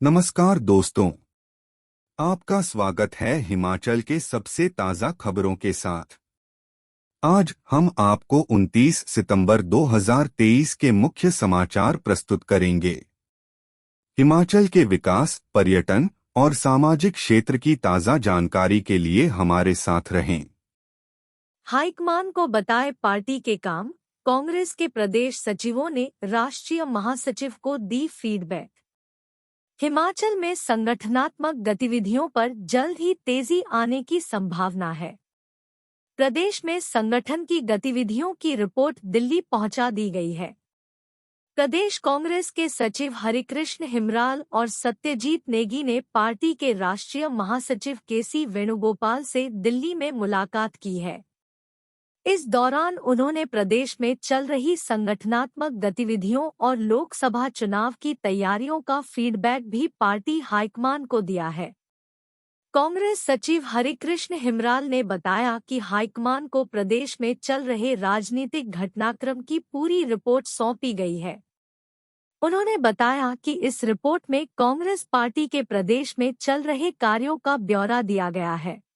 नमस्कार दोस्तों, आपका स्वागत है हिमाचल के सबसे ताज़ा खबरों के साथ। आज हम आपको 29 सितंबर 2023 के मुख्य समाचार प्रस्तुत करेंगे। हिमाचल के विकास, पर्यटन और सामाजिक क्षेत्र की ताज़ा जानकारी के लिए हमारे साथ रहें। हाईकमान को बताए पार्टी के काम, कांग्रेस के प्रदेश सचिवों ने राष्ट्रीय महासचिव को दी फीडबैक। हिमाचल में संगठनात्मक गतिविधियों पर जल्द ही तेजी आने की संभावना है। प्रदेश में संगठन की गतिविधियों की रिपोर्ट दिल्ली पहुंचा दी गई है। प्रदेश कांग्रेस के सचिव हरिकृष्ण हिमराल और सत्यजीत नेगी ने पार्टी के राष्ट्रीय महासचिव केसी वेणुगोपाल से दिल्ली में मुलाकात की है। इस दौरान उन्होंने प्रदेश में चल रही संगठनात्मक गतिविधियों और लोकसभा चुनाव की तैयारियों का फीडबैक भी पार्टी हाईकमान को दिया है। कांग्रेस सचिव हरिकृष्ण हिमराल ने बताया कि हाईकमान को प्रदेश में चल रहे राजनीतिक घटनाक्रम की पूरी रिपोर्ट सौंपी गई है। उन्होंने बताया कि इस रिपोर्ट में कांग्रेस पार्टी के प्रदेश में चल रहे कार्यों का ब्यौरा दिया गया है।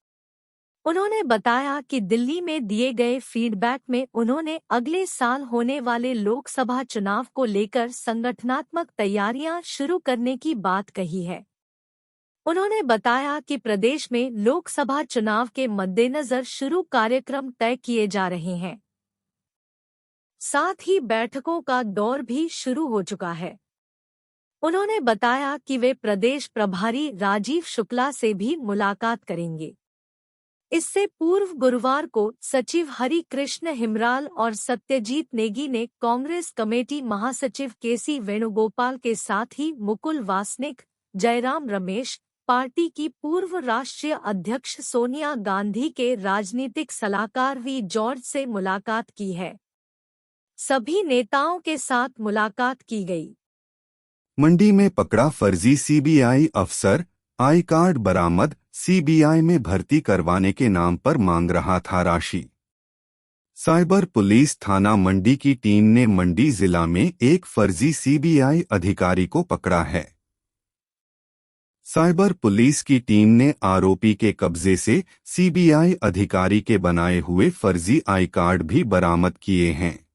उन्होंने बताया कि दिल्ली में दिए गए फीडबैक में उन्होंने अगले साल होने वाले लोकसभा चुनाव को लेकर संगठनात्मक तैयारियां शुरू करने की बात कही है। उन्होंने बताया कि प्रदेश में लोकसभा चुनाव के मद्देनजर शुरू कार्यक्रम तय किए जा रहे हैं। साथ ही बैठकों का दौर भी शुरू हो चुका है। उन्होंने बताया कि वे प्रदेश प्रभारी राजीव शुक्ला से भी मुलाकात करेंगे। इससे पूर्व गुरुवार को सचिव हरि कृष्ण हिमराल और सत्यजीत नेगी ने कांग्रेस कमेटी महासचिव केसी वेणुगोपाल के साथ ही मुकुल वासनिक, जयराम रमेश, पार्टी की पूर्व राष्ट्रीय अध्यक्ष सोनिया गांधी के राजनीतिक सलाहकार वी जॉर्ज से मुलाकात की है। सभी नेताओं के साथ मुलाकात की गई। मंडी में पकड़ा फर्जी सीबीआई अफसर, आई कार्ड बरामद। सीबीआई में भर्ती करवाने के नाम पर मांग रहा था राशि। साइबर पुलिस थाना मंडी की टीम ने मंडी जिला में एक फर्जी सीबीआई अधिकारी को पकड़ा है। साइबर पुलिस की टीम ने आरोपी के कब्जे से सीबीआई अधिकारी के बनाए हुए फर्जी आई कार्ड भी बरामद किए हैं।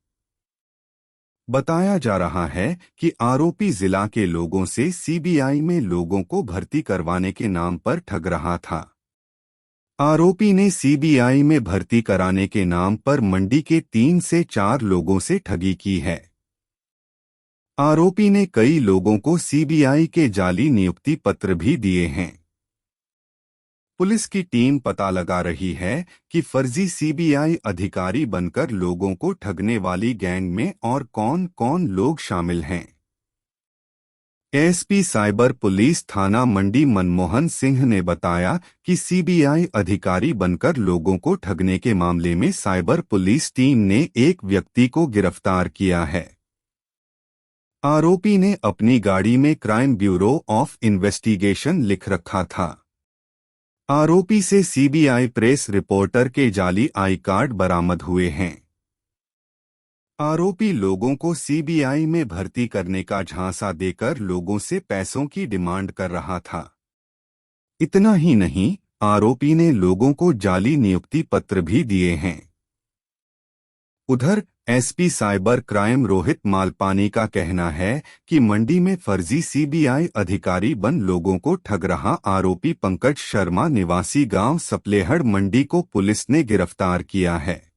बताया जा रहा है कि आरोपी जिला के लोगों से सीबीआई में लोगों को भर्ती करवाने के नाम पर ठग रहा था। आरोपी ने सीबीआई में भर्ती कराने के नाम पर मंडी के 3 से 4 लोगों से ठगी की है। आरोपी ने कई लोगों को सीबीआई के जाली नियुक्ति पत्र भी दिए हैं। पुलिस की टीम पता लगा रही है कि फर्जी सीबीआई अधिकारी बनकर लोगों को ठगने वाली गैंग में और कौन-कौन लोग शामिल हैं। एसपी साइबर पुलिस थाना मंडी मनमोहन सिंह ने बताया कि सीबीआई अधिकारी बनकर लोगों को ठगने के मामले में साइबर पुलिस टीम ने एक व्यक्ति को गिरफ्तार किया है। आरोपी ने अपनी गाड़ी में क्राइम ब्यूरो ऑफ इन्वेस्टिगेशन लिख रखा था। आरोपी से सीबीआई प्रेस रिपोर्टर के जाली आई कार्ड बरामद हुए हैं। आरोपी लोगों को सीबीआई में भर्ती करने का झांसा देकर लोगों से पैसों की डिमांड कर रहा था। इतना ही नहीं, आरोपी ने लोगों को जाली नियुक्ति पत्र भी दिए हैं। उधर SP cyber crime Rohit Malpani का कहना है कि मंडी में फर्जी सीबीआई अधिकारी बन लोगों को ठग रहा आरोपी पंकज शर्मा निवासी गांव सपलेहड़ मंडी को पुलिस ने गिरफ्तार किया है।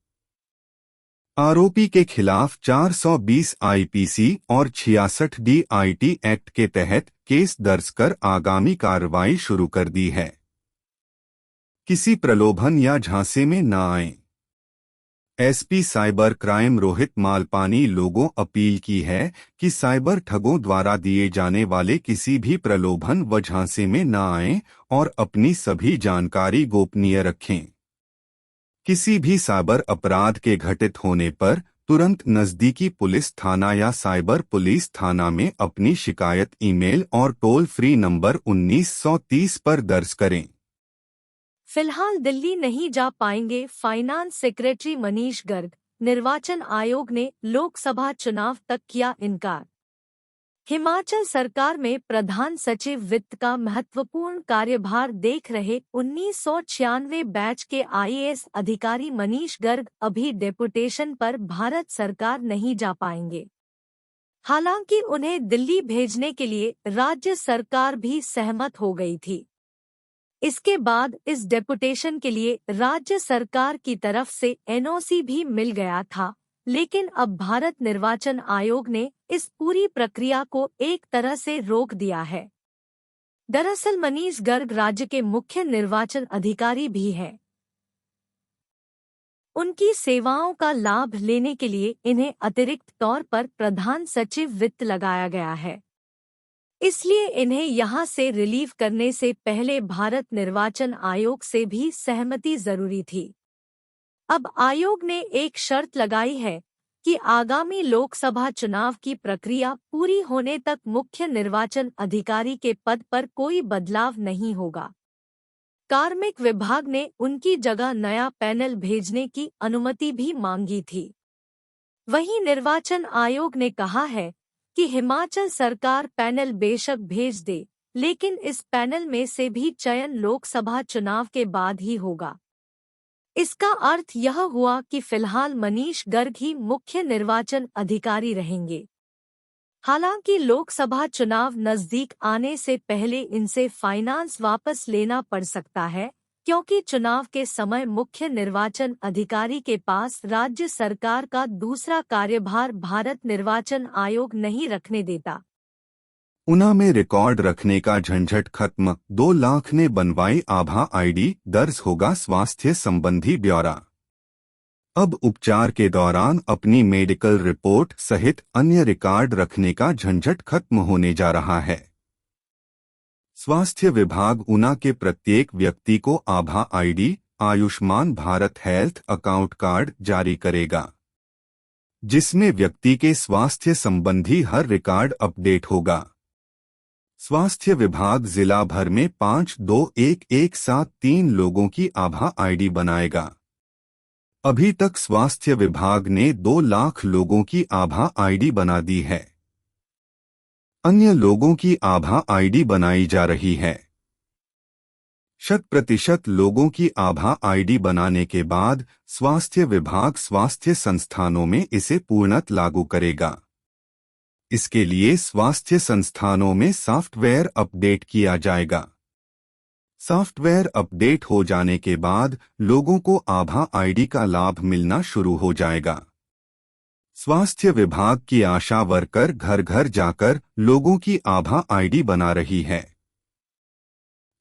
आरोपी के खिलाफ 420 आईपीसी और 66 डीआईटी एक्ट के तहत केस दर्ज कर आगामी कार्रवाई शुरू कर दी है। किसी प्रलोभन या झांसे में न आएं। SP cyber crime Rohit Malpani लोगों अपील की है कि साइबर ठगों द्वारा दिए जाने वाले किसी भी प्रलोभन व झांसे में न आएं और अपनी सभी जानकारी गोपनीय रखें। किसी भी साइबर अपराध के घटित होने पर तुरंत नजदीकी पुलिस थाना या साइबर पुलिस थाना में अपनी शिकायत ईमेल और टोल फ्री नंबर 1930 पर दर्ज करें। फिलहाल दिल्ली नहीं जा पाएंगे फाइनेंस सेक्रेटरी मनीष गर्ग। निर्वाचन आयोग ने लोकसभा चुनाव तक किया इनकार। हिमाचल सरकार में प्रधान सचिव वित्त का महत्वपूर्ण कार्यभार देख रहे 1996 बैच के आईएएस अधिकारी मनीष गर्ग अभी डेपुटेशन पर भारत सरकार नहीं जा पाएंगे। हालांकि उन्हें दिल्ली भेजने के लिए राज्य सरकार भी सहमत हो गई थी। इसके बाद इस डेपुटेशन के लिए राज्य सरकार की तरफ से एनओसी भी मिल गया था, लेकिन अब भारत निर्वाचन आयोग ने इस पूरी प्रक्रिया को एक तरह से रोक दिया है। दरअसल मनीष गर्ग राज्य के मुख्य निर्वाचन अधिकारी भी हैं। उनकी सेवाओं का लाभ लेने के लिए इन्हें अतिरिक्त तौर पर प्रधान सचिव वित्त लगाया गया है। इसलिए इन्हें यहां से रिलीव करने से पहले भारत निर्वाचन आयोग से भी सहमति जरूरी थी। अब आयोग ने एक शर्त लगाई है कि आगामी लोकसभा चुनाव की प्रक्रिया पूरी होने तक मुख्य निर्वाचन अधिकारी के पद पर कोई बदलाव नहीं होगा। कार्मिक विभाग ने उनकी जगह नया पैनल भेजने की अनुमति भी मांगी थी। वहीं निर्वाचन आयोग ने कहा है कि हिमाचल सरकार पैनल बेशक भेज दे, लेकिन इस पैनल में से भी चयन लोकसभा चुनाव के बाद ही होगा। इसका अर्थ यह हुआ कि फिलहाल मनीष गर्ग ही मुख्य निर्वाचन अधिकारी रहेंगे। हालांकि लोकसभा चुनाव नजदीक आने से पहले इनसे फाइनेंस वापस लेना पड़ सकता है, क्योंकि चुनाव के समय मुख्य निर्वाचन अधिकारी के पास राज्य सरकार का दूसरा कार्यभार भारत निर्वाचन आयोग नहीं रखने देता। ऊना में रिकॉर्ड रखने का झंझट खत्म, 2 लाख ने बनवाई आभा आईडी, दर्ज होगा स्वास्थ्य संबंधी ब्यौरा। अब उपचार के दौरान अपनी मेडिकल रिपोर्ट सहित अन्य रिकॉर्ड रखने का झंझट खत्म होने जा रहा है। स्वास्थ्य विभाग ऊना के प्रत्येक व्यक्ति को आभा ID, Ayushman Bharat health account card जारी करेगा, जिसमें व्यक्ति के स्वास्थ्य संबंधी हर रिकॉर्ड अपडेट होगा। स्वास्थ्य विभाग जिला भर में 5-2-1-1-7-3 लोगों की आभा आईडी बनाएगा। अभी तक स्वास्थ्य विभाग ने 2 लाख लोगों की आभा आईडी बना दी है। अन्य लोगों की आभा आईडी बनाई जा रही है। 100% लोगों की आभा आईडी बनाने के बाद स्वास्थ्य विभाग स्वास्थ्य संस्थानों में इसे पूर्णतः लागू करेगा। इसके लिए स्वास्थ्य संस्थानों में सॉफ्टवेयर अपडेट किया जाएगा। सॉफ्टवेयर अपडेट हो जाने के बाद लोगों को आभा आईडी का लाभ मिलना शुरू हो जाएगा। स्वास्थ्य विभाग की आशा वर्कर घर घर जाकर लोगों की आभा आईडी बना रही है।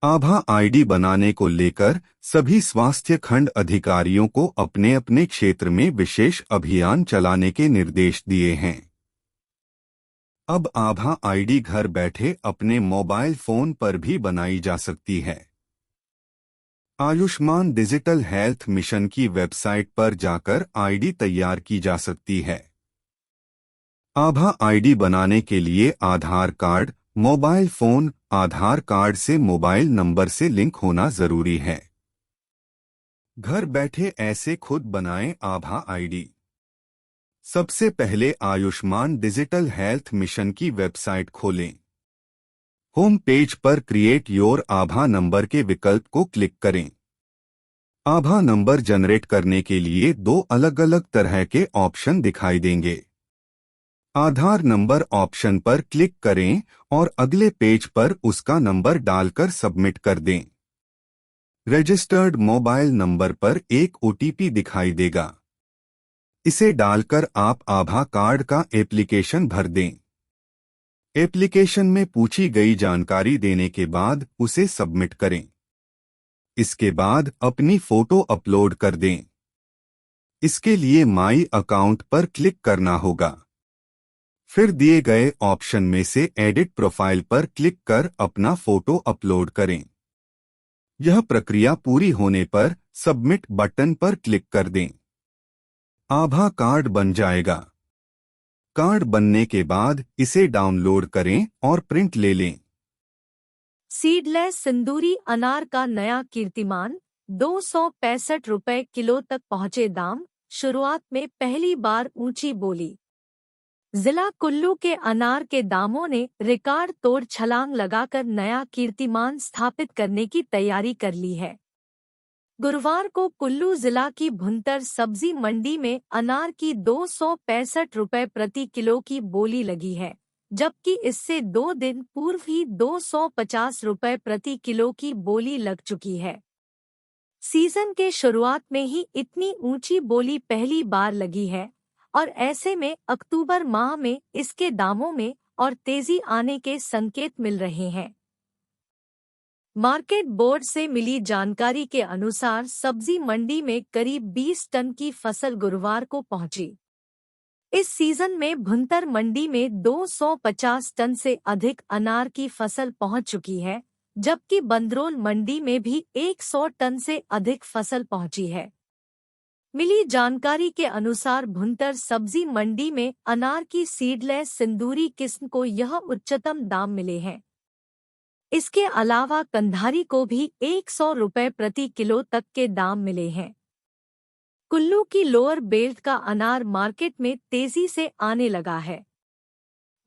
आभा आईडी बनाने को लेकर सभी स्वास्थ्य खंड अधिकारियों को अपने अपने क्षेत्र में विशेष अभियान चलाने के निर्देश दिए हैं। अब आभा आईडी घर बैठे अपने मोबाइल फोन पर भी बनाई जा सकती है। आयुष्मान डिजिटल हेल्थ मिशन की वेबसाइट पर जाकर आईडी तैयार की जा सकती है। आभा आईडी बनाने के लिए आधार कार्ड, मोबाइल फोन, आधार कार्ड से मोबाइल नंबर से लिंक होना जरूरी है। घर बैठे ऐसे खुद बनाएं आभा आईडी। सबसे पहले आयुष्मान डिजिटल हेल्थ मिशन की वेबसाइट खोलें। होम पेज पर क्रिएट योर आभा नंबर के विकल्प को क्लिक करें। आभा नंबर जनरेट करने के लिए 2 अलग अलग तरह के ऑप्शन दिखाई देंगे। आधार नंबर ऑप्शन पर क्लिक करें और अगले पेज पर उसका नंबर डालकर सबमिट कर दें। रजिस्टर्ड मोबाइल नंबर पर एक ओटीपी दिखाई देगा। इसे डालकर आप आभा कार्ड का एप्लीकेशन भर दें। एप्लीकेशन में पूछी गई जानकारी देने के बाद उसे सबमिट करें। इसके बाद अपनी फोटो अपलोड कर दें। इसके लिए माई अकाउंट पर क्लिक करना होगा। फिर दिए गए ऑप्शन में से एडिट प्रोफाइल पर क्लिक कर अपना फोटो अपलोड करें। यह प्रक्रिया पूरी होने पर सबमिट बटन पर क्लिक कर दें। आभा कार्ड बन जाएगा। कार्ड बनने के बाद इसे डाउनलोड करें और प्रिंट ले लें। सीडलेस सिंदूरी अनार का नया कीर्तिमान, 265 रुपए किलो तक पहुंचे दाम, शुरुआत में पहली बार ऊंची बोली। जिला कुल्लू के अनार के दामों ने रिकॉर्ड तोड़ छलांग लगाकर नया कीर्तिमान स्थापित करने की तैयारी कर ली है। गुरुवार को कुल्लू जिला की भुंतर सब्जी मंडी में अनार की 265 रुपए प्रति किलो की बोली लगी है, जबकि इससे 2 दिन पूर्व ही 250 रुपए प्रति किलो की बोली लग चुकी है। सीजन के शुरुआत में ही इतनी ऊंची बोली पहली बार लगी है और ऐसे में अक्टूबर माह में इसके दामों में और तेजी आने के संकेत मिल रहे हैं। मार्केट बोर्ड से मिली जानकारी के अनुसार सब्जी मंडी में करीब 20 टन की फसल गुरुवार को पहुंची। इस सीजन में भुंतर मंडी में 250 टन से अधिक अनार की फसल पहुंच चुकी है, जबकि बंदरोल मंडी में भी 100 टन से अधिक फसल पहुंची है। मिली जानकारी के अनुसार भुंतर सब्जी मंडी में अनार की सीडलेस सिंदूरी किस्म को यह उच्चतम दाम मिले हैं। इसके अलावा कंधारी को भी 100 रुपए प्रति किलो तक के दाम मिले हैं। कुल्लू की लोअर बेल्ट का अनार मार्केट में तेजी से आने लगा है।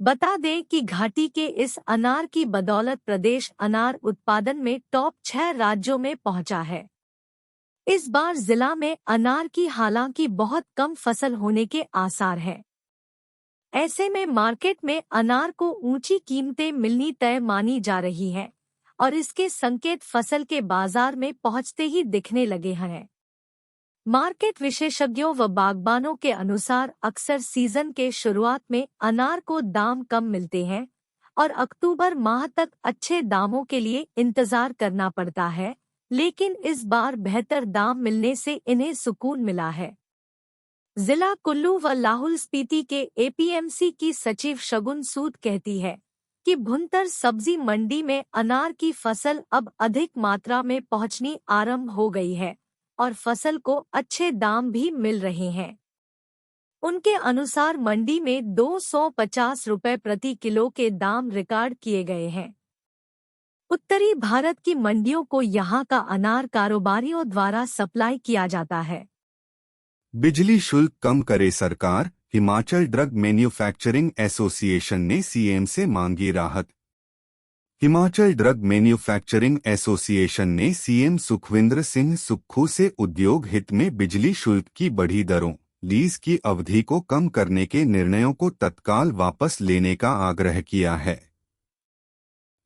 बता दें कि घाटी के इस अनार की बदौलत प्रदेश अनार उत्पादन में टॉप 6 राज्यों में पहुंचा है। इस बार जिला में अनार की हालांकि बहुत कम फसल होने के आसार हैं। ऐसे में मार्केट में अनार को ऊंची कीमतें मिलनी तय मानी जा रही हैं और इसके संकेत फसल के बाजार में पहुंचते ही दिखने लगे हैं। मार्केट विशेषज्ञों व बागबानों के अनुसार अक्सर सीजन के शुरुआत में अनार को दाम कम मिलते हैं और अक्टूबर माह तक अच्छे दामों के लिए इंतजार करना पड़ता है, लेकिन इस बार बेहतर दाम मिलने से इन्हें सुकून मिला है। जिला कुल्लू व लाहौल स्पीति के एपीएमसी की सचिव शगुन सूद कहती है कि भुंतर सब्जी मंडी में अनार की फसल अब अधिक मात्रा में पहुंचनी आरंभ हो गई है और फसल को अच्छे दाम भी मिल रहे हैं। उनके अनुसार मंडी में 250 रुपए प्रति किलो के दाम रिकॉर्ड किए गए हैं। उत्तरी भारत की मंडियों को यहां का अनार कारोबारियों द्वारा सप्लाई किया जाता है। बिजली शुल्क कम करे सरकार, हिमाचल ड्रग मैन्युफैक्चरिंग एसोसिएशन ने सीएम से मांगी राहत। हिमाचल ड्रग मैन्युफैक्चरिंग एसोसिएशन ने सीएम सुखविंदर सिंह सुक्खू से उद्योग हित में बिजली शुल्क की बढ़ी दरों, लीज की अवधि को कम करने के निर्णयों को तत्काल वापस लेने का आग्रह किया है।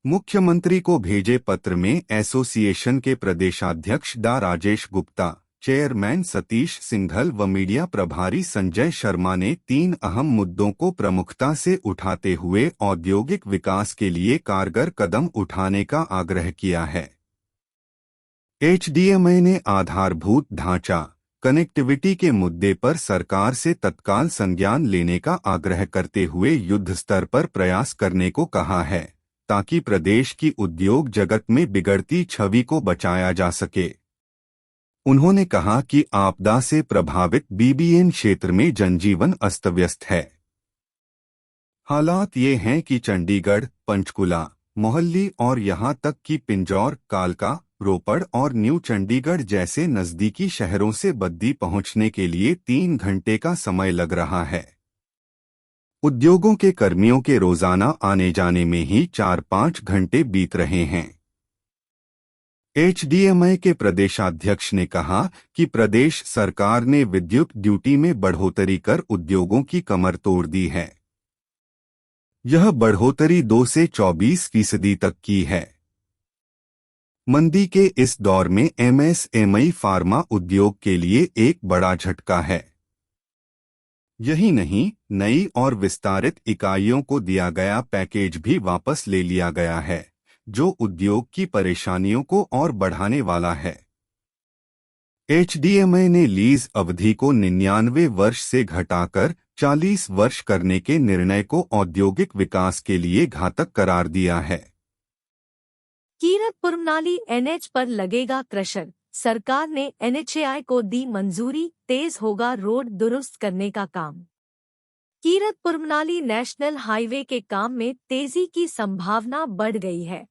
मुख्यमंत्री को भेजे पत्र में एसोसिएशन के प्रदेशाध्यक्ष डा राजेश गुप्ता, चेयरमैन सतीश सिंघल व मीडिया प्रभारी संजय शर्मा ने 3 अहम मुद्दों को प्रमुखता से उठाते हुए औद्योगिक विकास के लिए कारगर कदम उठाने का आग्रह किया है। एचडीएमए ने आधारभूत ढांचा, कनेक्टिविटी के मुद्दे पर सरकार से तत्काल संज्ञान लेने का आग्रह करते हुए युद्ध स्तर पर प्रयास करने को कहा है, ताकि प्रदेश की उद्योग जगत में बिगड़ती छवि को बचाया जा सके। उन्होंने कहा कि आपदा से प्रभावित बीबीएन क्षेत्र में जनजीवन अस्त-व्यस्त है। हालात ये हैं कि चंडीगढ़, पंचकुला, मोहाली और यहां तक कि पिंजौर, कालका, रोपड़ और न्यू चंडीगढ़ जैसे नजदीकी शहरों से बद्दी पहुंचने के लिए 3 घंटे का समय लग रहा है। उद्योगों के कर्मियों के रोजाना आने जाने में ही 4-5 घंटे बीत रहे हैं। एचडीएमए के प्रदेशाध्यक्ष ने कहा कि प्रदेश सरकार ने विद्युत ड्यूटी में बढ़ोतरी कर उद्योगों की कमर तोड़ दी है। यह बढ़ोतरी 2 से 24% तक की है। मंदी के इस दौर में एमएसएमई फार्मा उद्योग के लिए एक बड़ा झटका है। यही नहीं, नई और विस्तारित इकाइयों को दिया गया पैकेज भी वापस ले लिया गया है, जो उद्योग की परेशानियों को और बढ़ाने वाला है। एचडीएमए ने लीज अवधि को 99 वर्ष से घटाकर 40 वर्ष करने के निर्णय को औद्योगिक विकास के लिए घातक करार दिया है। कीरत पुरमनाली एनएच पर लगेगा क्रशर, सरकार ने एनएचएआई को दी मंजूरी, तेज होगा रोड दुरुस्त करने का काम। कीरत पुरमनाली नेशनल हाईवे के काम में तेजी की संभावना बढ़ गई है।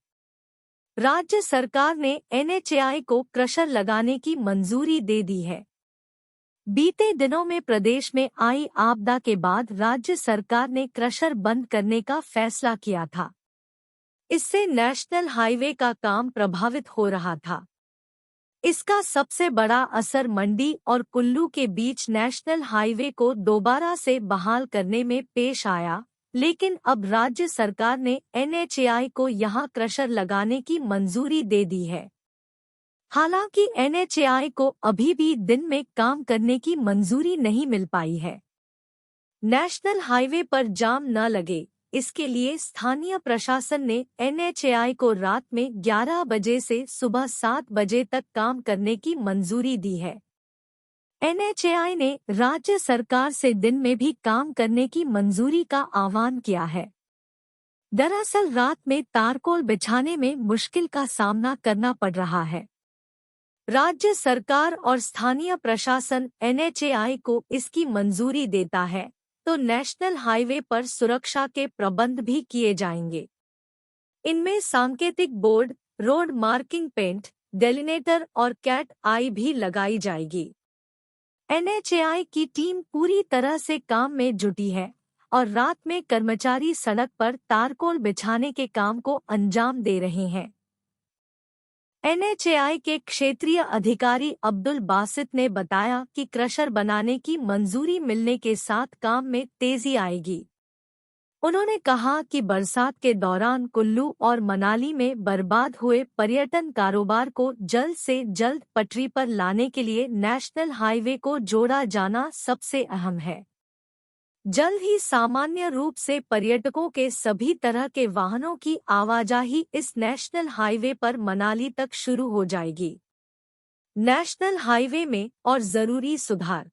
राज्य सरकार ने एनएचएआई को क्रशर लगाने की मंजूरी दे दी है। बीते दिनों में प्रदेश में आई आपदा के बाद राज्य सरकार ने क्रशर बंद करने का फैसला किया था। इससे नेशनल हाईवे का काम प्रभावित हो रहा था। इसका सबसे बड़ा असर मंडी और कुल्लू के बीच नेशनल हाईवे को दोबारा से बहाल करने में पेश आया, लेकिन अब राज्य सरकार ने NHAI को यहां क्रशर लगाने की मंजूरी दे दी है। हालांकि NHAI को अभी भी दिन में काम करने की मंजूरी नहीं मिल पाई है। नेशनल हाईवे पर जाम न लगे, इसके लिए स्थानीय प्रशासन ने NHAI को रात में 11 बजे से सुबह 7 बजे तक काम करने की मंजूरी दी है। NHAI ने राज्य सरकार से दिन में भी काम करने की मंजूरी का आह्वान किया है। दरअसल रात में तारकोल बिछाने में मुश्किल का सामना करना पड़ रहा है। राज्य सरकार और स्थानीय प्रशासन NHAI को इसकी मंजूरी देता है तो नेशनल हाईवे पर सुरक्षा के प्रबंध भी किए जाएंगे। इनमें सांकेतिक board, road marking paint, delineator और कैट आई भी लगाई जाएगी। NHAI की टीम पूरी तरह से काम में जुटी है और रात में कर्मचारी सड़क पर तारकोल बिछाने के काम को अंजाम दे रहे हैं। NHAI के क्षेत्रीय अधिकारी अब्दुल बासित ने बताया कि क्रशर बनाने की मंजूरी मिलने के साथ काम में तेजी आएगी। उन्होंने कहा कि बरसात के दौरान कुल्लू और मनाली में बर्बाद हुए पर्यटन कारोबार को जल्द से जल्द पटरी पर लाने के लिए नेशनल हाईवे को जोड़ा जाना सबसे अहम है। जल्द ही सामान्य रूप से पर्यटकों के सभी तरह के वाहनों की आवाजाही इस नेशनल हाईवे पर मनाली तक शुरू हो जाएगी। नेशनल हाईवे में और जरूरी सुधार।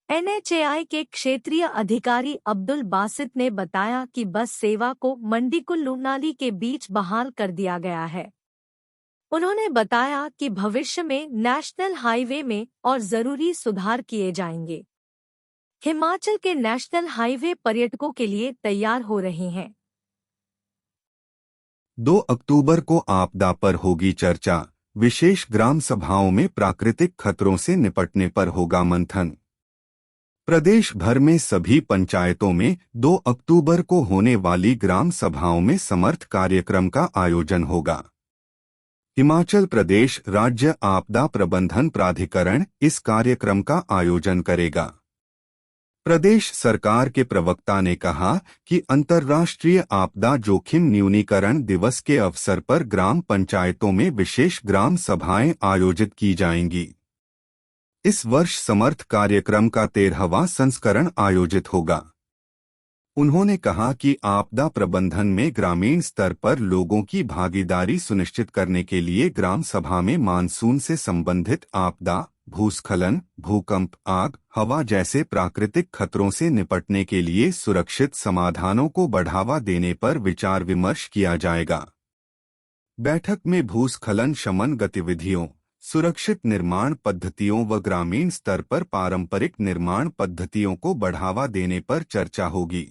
NHAI के क्षेत्रीय अधिकारी अब्दुल बासित ने बताया कि बस सेवा को मंडी कुल्लू मनाली के बीच बहाल कर दिया गया है। उन्होंने बताया कि भविष्य में नेशनल हाईवे में और जरूरी सुधार किए जाएंगे। हिमाचल के नेशनल हाईवे पर्यटकों के लिए तैयार हो रहे हैं। 2 अक्टूबर को आपदा पर होगी चर्चा। विशेष ग्राम सभाओं में प्राकृतिक खतरों से निपटने पर होगा मंथन। प्रदेश भर में सभी पंचायतों में 2 अक्टूबर को होने वाली ग्राम सभाओं में समर्थ कार्यक्रम का आयोजन होगा। हिमाचल प्रदेश राज्य आपदा प्रबंधन प्राधिकरण इस कार्यक्रम का आयोजन करेगा। प्रदेश सरकार के प्रवक्ता ने कहा कि अंतर्राष्ट्रीय आपदा जोखिम न्यूनीकरण दिवस के अवसर पर ग्राम पंचायतों में विशेष ग्राम सभाएं आयोजित की जाएंगी। इस वर्ष समर्थ कार्यक्रम का 13वां संस्करण आयोजित होगा। उन्होंने कहा कि आपदा प्रबंधन में ग्रामीण स्तर पर लोगों की भागीदारी सुनिश्चित करने के लिए ग्राम सभा में मानसून से संबंधित आपदा, भूस्खलन, भूकंप, आग, हवा जैसे प्राकृतिक खतरों से निपटने के लिए सुरक्षित समाधानों को बढ़ावा देने पर विचार विमर्श किया जाएगा। बैठक में भूस्खलन शमन गतिविधियों, सुरक्षित निर्माण पद्धतियों व ग्रामीण स्तर पर पारंपरिक निर्माण पद्धतियों को बढ़ावा देने पर चर्चा होगी।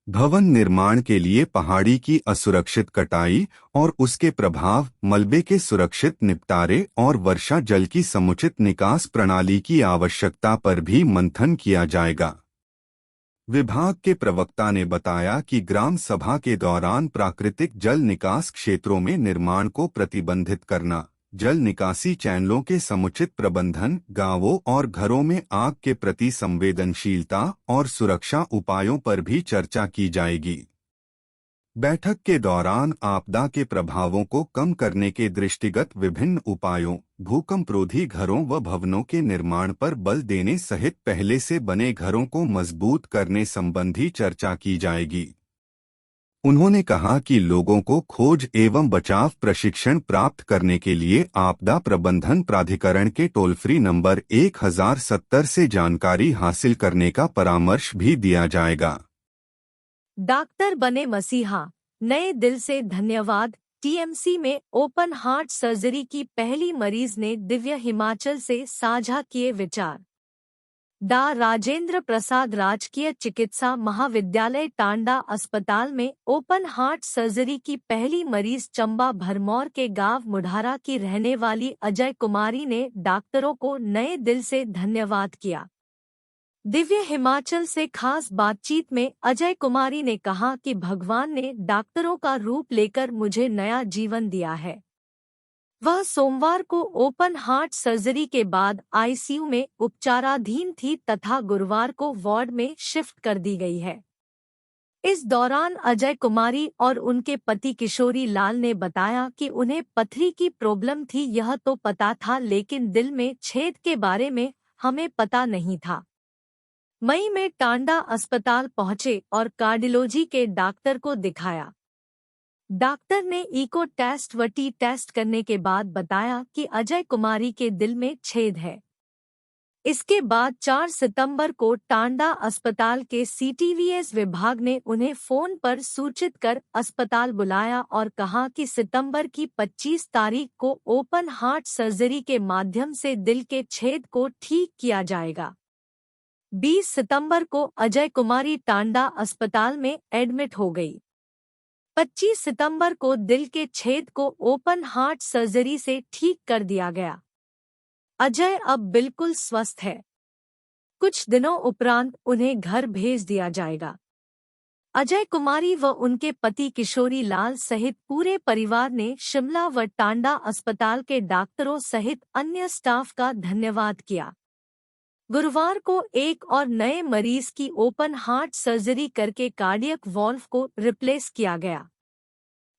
भवन निर्माण के लिए पहाड़ी की असुरक्षित कटाई और उसके प्रभाव, मलबे के सुरक्षित निपटारे और वर्षा जल की समुचित निकास प्रणाली की आवश्यकता पर भी मंथन किया जाएगा। विभाग के प्रवक्ता ने बताया कि ग्राम सभा के दौरान प्राकृतिक जल निकास क्षेत्रों में निर्माण को प्रतिबंधित करना, जल निकासी चैनलों के समुचित प्रबंधन, गांवों और घरों में आग के प्रति संवेदनशीलता और सुरक्षा उपायों पर भी चर्चा की जाएगी। बैठक के दौरान आपदा के प्रभावों को कम करने के दृष्टिगत विभिन्न उपायों, भूकंपरोधी घरों व भवनों के निर्माण पर बल देने सहित पहले से बने घरों को मजबूत करने संबंधी चर्चा की जाएगी। उन्होंने कहा कि लोगों को खोज एवं बचाव प्रशिक्षण प्राप्त करने के लिए आपदा प्रबंधन प्राधिकरण के टोल फ्री नंबर 1070 से जानकारी हासिल करने का परामर्श भी दिया जाएगा। डॉक्टर बने मसीहा, नए दिल से धन्यवाद। TMC में ओपन हार्ट सर्जरी की पहली मरीज ने दिव्य हिमाचल से साझा किए विचार। डा राजेंद्र प्रसाद राजकीय चिकित्सा महाविद्यालय टांडा अस्पताल में ओपन हार्ट सर्जरी की पहली मरीज चंबा भरमौर के गांव मुढ़ारा की रहने वाली अजय कुमारी ने डॉक्टरों को नए दिल से धन्यवाद किया। दिव्य हिमाचल से खास बातचीत में अजय कुमारी ने कहा कि भगवान ने डॉक्टरों का रूप लेकर मुझे नया जीवन दिया है। वह सोमवार को ओपन हार्ट सर्जरी के बाद आईसीयू में उपचाराधीन थी तथा गुरुवार को वार्ड में शिफ्ट कर दी गई है। इस दौरान अजय कुमारी और उनके पति किशोरी लाल ने बताया कि उन्हें पथरी की प्रॉब्लम थी, यह तो पता था, लेकिन दिल में छेद के बारे में हमें पता नहीं था। मई में टांडा अस्पताल पहुंचे और कार्डियोलॉजी के डॉक्टर को दिखाया। डॉक्टर ने इको टेस्ट व टी टेस्ट करने के बाद बताया कि अजय कुमारी के दिल में छेद है। इसके बाद 4 सितंबर को टांडा अस्पताल के सीटीवीएस विभाग ने उन्हें फोन पर सूचित कर अस्पताल बुलाया और कहा कि सितंबर की 25 तारीख को ओपन हार्ट सर्जरी के माध्यम से दिल के छेद को ठीक किया जाएगा। 20 सितंबर को अजय कुमारी टांडा अस्पताल में एडमिट हो गई। 25 सितंबर को दिल के छेद को ओपन हार्ट सर्जरी से ठीक कर दिया गया। अजय अब बिल्कुल स्वस्थ है। कुछ दिनों उपरांत उन्हें घर भेज दिया जाएगा। अजय कुमारी व उनके पति किशोरी लाल सहित पूरे परिवार ने शिमला व टांडा अस्पताल के डॉक्टरों सहित अन्य स्टाफ का धन्यवाद किया। गुरुवार को एक और नए मरीज की ओपन हार्ट सर्जरी करके कार्डियक वॉल्व को रिप्लेस किया गया।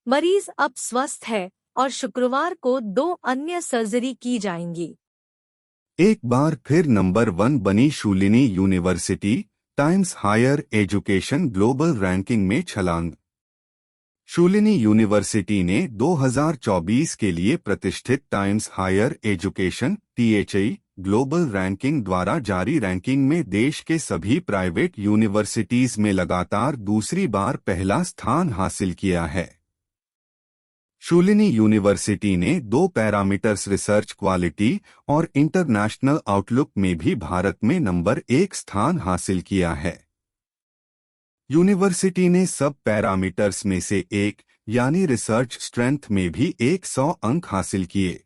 मरीज अब स्वस्थ है और शुक्रवार को 2 अन्य सर्जरी की जाएंगी। एक बार फिर नंबर 1 बनी Shoolini university Times Higher Education global ranking में छलांग। शूलिनी यूनिवर्सिटी ने 2024 के लिए प्रतिष्ठित Times Higher Education THI global ranking द्वारा जारी रैंकिंग में देश के सभी प्राइवेट यूनिवर्सिटीज में लगातार दूसरी बार पहला स्थान हासिल किया है। शूलिनी यूनिवर्सिटी ने 2 पैरामीटर्स रिसर्च क्वालिटी और इंटरनेशनल आउटलुक में भी भारत में नंबर 1 स्थान हासिल किया है। यूनिवर्सिटी ने सब पैरामीटर्स में से 1 यानी रिसर्च स्ट्रेंथ में भी 100 अंक हासिल किए,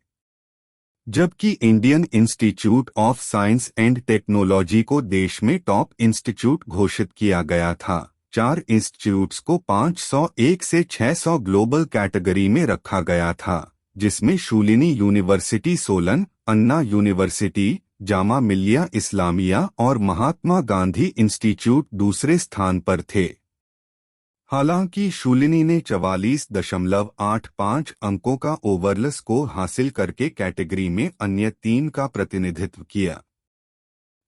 जबकि Indian institute of science and technology को देश में टॉप इंस्टीट्यूट घोषित किया गया था। 4 इंस्टीट्यूट्स को 501 से 600 ग्लोबल कैटेगरी में रखा गया था, जिसमें शूलिनी यूनिवर्सिटी सोलन, अन्ना यूनिवर्सिटी, जामा मिलिया इस्लामिया और महात्मा गांधी इंस्टीट्यूट दूसरे स्थान पर थे। हालांकि शूलिनी ने 44.85 अंकों का ओवरऑल स्कोर हासिल करके कैटेगरी में अन्य 3 का प्रतिनिधित्व किया।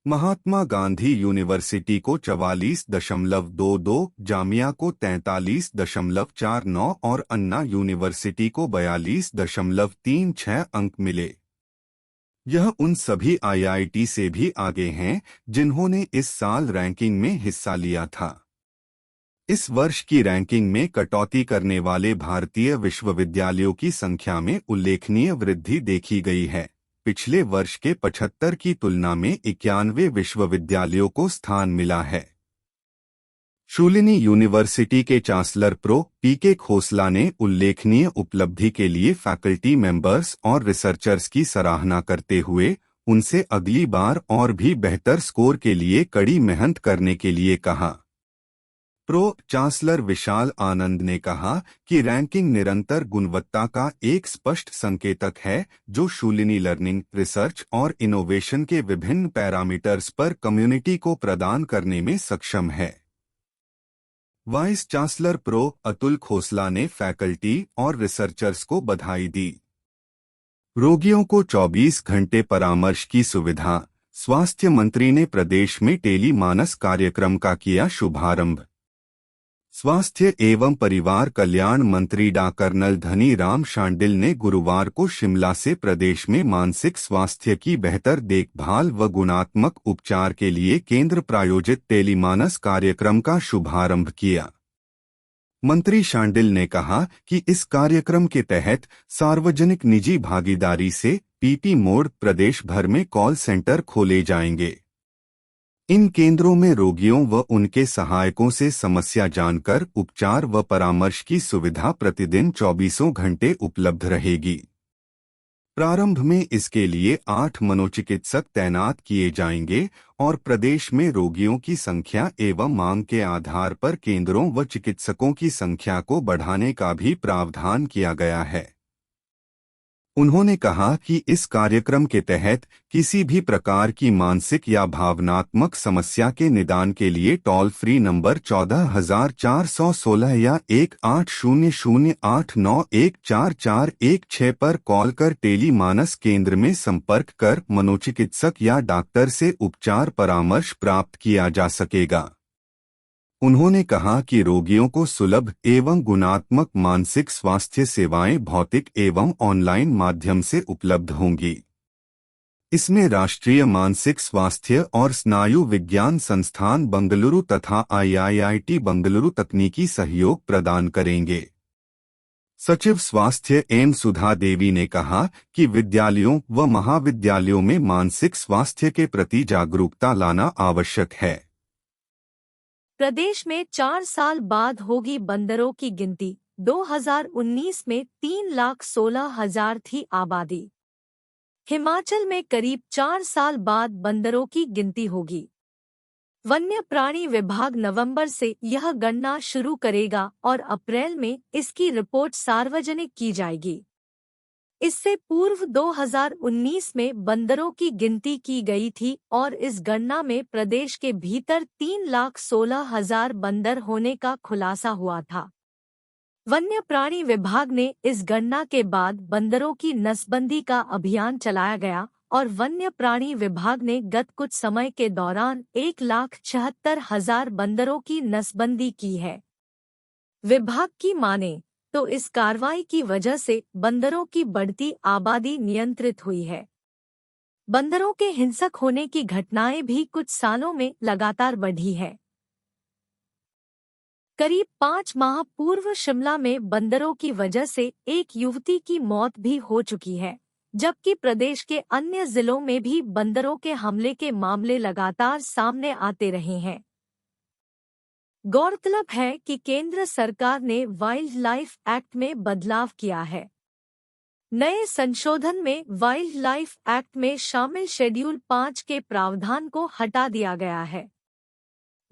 महात्मा गांधी यूनिवर्सिटी को 44.22, जामिया को 43.49 और अन्ना यूनिवर्सिटी को 42.36 अंक मिले। यह उन सभी IIT से भी आगे हैं जिन्होंने इस साल रैंकिंग में हिस्सा लिया था। इस वर्ष की रैंकिंग में कटौती करने वाले भारतीय विश्वविद्यालयों की संख्या में उल्लेखनीय वृद्धि देखी गई है। पिछले वर्ष के 75 की तुलना में 91 विश्वविद्यालयों को स्थान मिला है। शूलिनी यूनिवर्सिटी के चांसलर प्रो PK खोसला ने उल्लेखनीय उपलब्धि के लिए फैकल्टी मेंबर्स और रिसर्चर्स की सराहना करते हुए उनसे अगली बार और भी बेहतर स्कोर के लिए कड़ी मेहनत करने के लिए कहा। प्रो चांसलर विशाल आनंद ने कहा कि रैंकिंग निरंतर गुणवत्ता का एक स्पष्ट संकेतक है, जो शूलिनी लर्निंग, रिसर्च और इनोवेशन के विभिन्न पैरामीटर्स पर कम्युनिटी को प्रदान करने में सक्षम है। Vice chancellor pro Atul Khosla ने फैकल्टी और रिसर्चर्स को बधाई दी। रोगियों को 24 घंटे परामर्श की सुविधा। स्वास्थ्य मंत्री ने प्रदेश में टेली मानस कार्यक्रम का किया शुभारंभ। स्वास्थ्य एवं परिवार कल्याण मंत्री डॉ कर्नल धनी राम शांडिल ने गुरुवार को शिमला से प्रदेश में मानसिक स्वास्थ्य की बेहतर देखभाल व गुणात्मक उपचार के लिए केंद्र प्रायोजित टेलीमानस कार्यक्रम का शुभारंभ किया। मंत्री शांडिल ने कहा कि इस कार्यक्रम के तहत सार्वजनिक निजी भागीदारी से PP मोड प्रदेश भर में कॉल सेंटर खोले जाएंगे। इन केंद्रों में रोगियों व उनके सहायकों से समस्या जानकर उपचार व परामर्श की सुविधा प्रतिदिन 24 घंटे उपलब्ध रहेगी। प्रारंभ में इसके लिए 8 मनोचिकित्सक तैनात किए जाएंगे और प्रदेश में रोगियों की संख्या एवं मांग के आधार पर केंद्रों व चिकित्सकों की संख्या को बढ़ाने का भी प्रावधान किया गया है। उन्होंने कहा कि इस कार्यक्रम के तहत किसी भी प्रकार की मानसिक या भावनात्मक समस्या के निदान के लिए टोल फ्री नंबर 14,416 या 1800891441 पर कॉल कर टेली मानस केंद्र में संपर्क कर मनोचिकित्सक या डॉक्टर से उपचार परामर्श प्राप्त किया जा सकेगा। उन्होंने कहा कि रोगियों को सुलभ एवं गुणात्मक मानसिक स्वास्थ्य सेवाएं भौतिक एवं ऑनलाइन माध्यम से उपलब्ध होंगी। इसमें राष्ट्रीय मानसिक स्वास्थ्य और स्नायु विज्ञान संस्थान बंगलुरु तथा IIIT बंगलुरु तकनीकी सहयोग प्रदान करेंगे। सचिव स्वास्थ्य एम सुधा देवी ने कहा कि विद्यालयों व महाविद्यालयों में मानसिक स्वास्थ्य के प्रति जागरूकता लाना आवश्यक है। प्रदेश में 4 साल बाद होगी बंदरों की गिनती। 2019 में 3,16,000 थी आबादी। हिमाचल में करीब 4 साल बाद बंदरों की गिनती होगी। वन्य प्राणी विभाग नवंबर से यह गणना शुरू करेगा और अप्रैल में इसकी रिपोर्ट सार्वजनिक की जाएगी। इससे पूर्व 2019 में बंदरों की गिनती की गई थी और इस गणना में प्रदेश के भीतर 3,16,000 बंदर होने का खुलासा हुआ था। वन्य प्राणी विभाग ने इस गणना के बाद बंदरों की नसबंदी का अभियान चलाया गया और वन्य प्राणी विभाग ने गत कुछ समय के दौरान 1,76,000 बंदरों की नसबंदी की है। विभाग की माने तो इस कार्रवाई की वजह से बंदरों की बढ़ती आबादी नियंत्रित हुई है। बंदरों के हिंसक होने की घटनाएं भी कुछ सालों में लगातार बढ़ी है। करीब 5 माह पूर्व शिमला में बंदरों की वजह से एक युवती की मौत भी हो चुकी है, जबकि प्रदेश के अन्य जिलों में भी बंदरों के हमले के मामले लगातार सामने आते रहे हैं। गौरतलब है कि केंद्र सरकार ने वाइल्ड लाइफ एक्ट में बदलाव किया है। नए संशोधन में वाइल्ड लाइफ एक्ट में शामिल शेड्यूल 5 के प्रावधान को हटा दिया गया है।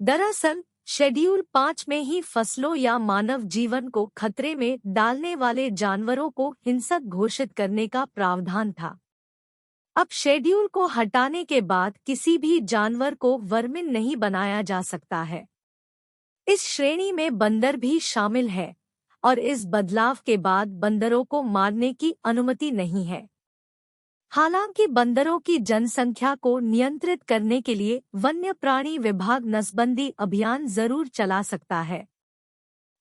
दरअसल शेड्यूल 5 में ही फसलों या मानव जीवन को खतरे में डालने वाले जानवरों को हिंसक घोषित करने का प्रावधान था। अब शेड्यूल को हटाने के बाद किसी भी जानवर को वर्मिन नहीं बनाया जा सकता है। इस श्रेणी में बंदर भी शामिल है और इस बदलाव के बाद बंदरों को मारने की अनुमति नहीं है। हालांकि बंदरों की जनसंख्या को नियंत्रित करने के लिए वन्य प्राणी विभाग नसबंदी अभियान जरूर चला सकता है।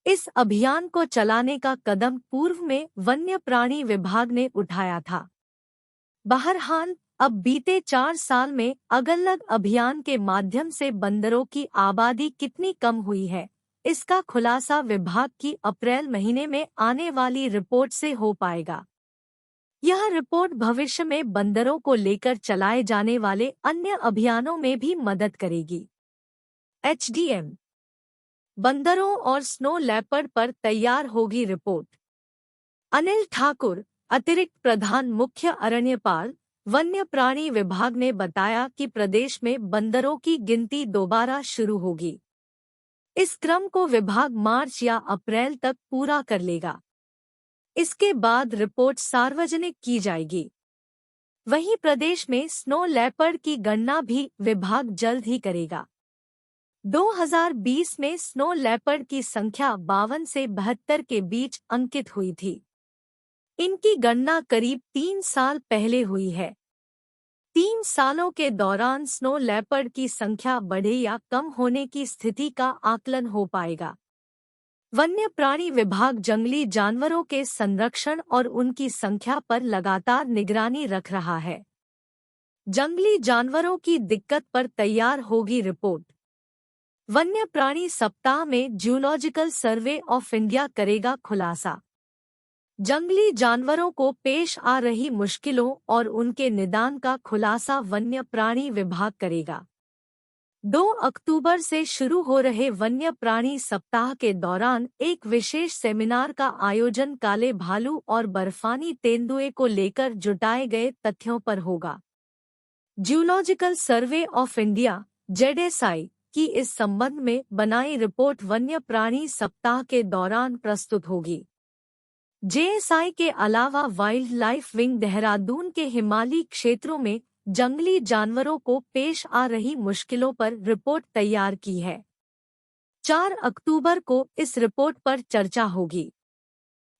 इस अभियान को चलाने का कदम पूर्व में वन्य प्राणी विभाग ने उठाया था। बहरहाल अब बीते 4 साल में अलग-अलग अभियान के माध्यम से बंदरों की आबादी कितनी कम हुई है, इसका खुलासा विभाग की अप्रैल महीने में आने वाली रिपोर्ट से हो पाएगा। यह रिपोर्ट भविष्य में बंदरों को लेकर चलाए जाने वाले अन्य अभियानों में भी मदद करेगी। HDM बंदरों और स्नो लेपर्ड पर तैयार होगी रिपोर्ट। अनिल ठाकुर, अतिरिक्त प्रधान मुख्य अरण्यपाल, वन्य प्राणी विभाग ने बताया कि प्रदेश में बंदरों की गिनती दोबारा शुरू होगी। इस क्रम को विभाग मार्च या अप्रैल तक पूरा कर लेगा। इसके बाद रिपोर्ट सार्वजनिक की जाएगी। वहीं प्रदेश में स्नो लेपर्ड की गणना भी विभाग जल्द ही करेगा। 2020 में स्नो लेपर्ड की संख्या 52 से 72 के बीच अंकित हुई थी। इनकी गणना करीब 3 साल पहले हुई है। 3 सालों के दौरान स्नो लेपर्ड की संख्या बढ़े या कम होने की स्थिति का आकलन हो पाएगा। वन्य प्राणी विभाग जंगली जानवरों के संरक्षण और उनकी संख्या पर लगातार निगरानी रख रहा है। जंगली जानवरों की दिक्कत पर तैयार होगी रिपोर्ट। वन्य प्राणी सप्ताह में जूलॉजिकल सर्वे ऑफ इंडिया करेगा खुलासा। जंगली जानवरों को पेश आ रही मुश्किलों और उनके निदान का खुलासा वन्य प्राणी विभाग करेगा। 2 अक्टूबर से शुरू हो रहे वन्य प्राणी सप्ताह के दौरान एक विशेष सेमिनार का आयोजन काले भालू और बर्फानी तेंदुए को लेकर जुटाए गए तथ्यों पर होगा। Zoological survey of India (ZSI) की इस संबंध में बनाई रिपोर्ट वन्य प्राणी सप्ताह के दौरान प्रस्तुत होगी। जेएसआई के अलावा वाइल्ड लाइफ विंग देहरादून के हिमालयी क्षेत्रों में जंगली जानवरों को पेश आ रही मुश्किलों पर रिपोर्ट तैयार की है। 4 अक्टूबर को इस रिपोर्ट पर चर्चा होगी।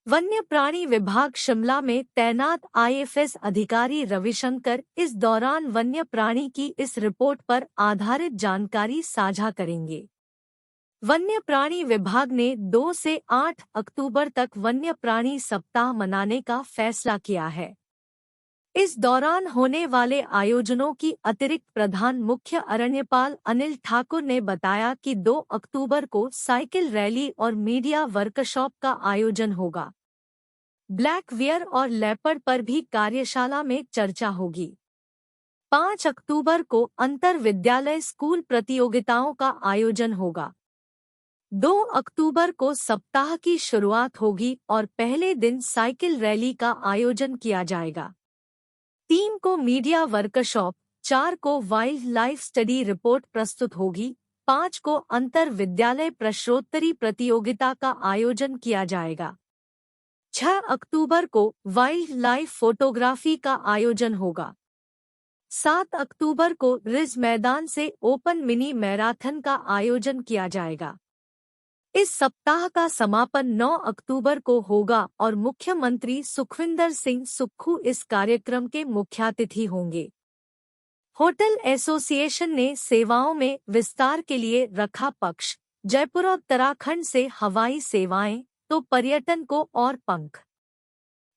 वन्य प्राणी विभाग शिमला में तैनात आईएफएस अधिकारी रविशंकर इस दौरान वन्य प्राणी की इस रिपोर्ट पर आधारित जानकारी साझा करेंगे। वन्य प्राणी विभाग ने 2 से 8 अक्टूबर तक वन्य प्राणी सप्ताह मनाने का फैसला किया है। इस दौरान होने वाले आयोजनों की अतिरिक्त प्रधान मुख्य अरण्यपाल अनिल ठाकुर ने बताया कि 2 अक्टूबर को साइकिल रैली और मीडिया वर्कशॉप का आयोजन होगा। ब्लैक बियर और लेपर्ड पर भी कार्यशाला में चर्चा होगी। 5 अक्टूबर को अंतर विद्यालय स्कूल प्रतियोगिताओं का आयोजन होगा। 2 अक्टूबर को सप्ताह की शुरुआत होगी और पहले दिन साइकिल रैली का आयोजन किया जाएगा। 3 को मीडिया वर्कशॉप, 4 को वाइल्ड लाइफ स्टडी रिपोर्ट प्रस्तुत होगी, 5 को अंतर विद्यालय प्रश्नोत्तरी प्रतियोगिता का आयोजन किया जाएगा। 6 अक्टूबर को वाइल्ड लाइफ फोटोग्राफी का आयोजन होगा। 7 अक्टूबर को रिज मैदान से ओपन मिनी मैराथन का आयोजन किया जाएगा। इस सप्ताह का समापन 9 अक्टूबर को होगा और मुख्यमंत्री सुखविंदर सिंह सुक्खू इस कार्यक्रम के मुख्यातिथि होंगे। होटल एसोसिएशन ने सेवाओं में विस्तार के लिए रखा पक्ष। जयपुर और उत्तराखंड से हवाई सेवाएं तो पर्यटन को और पंख।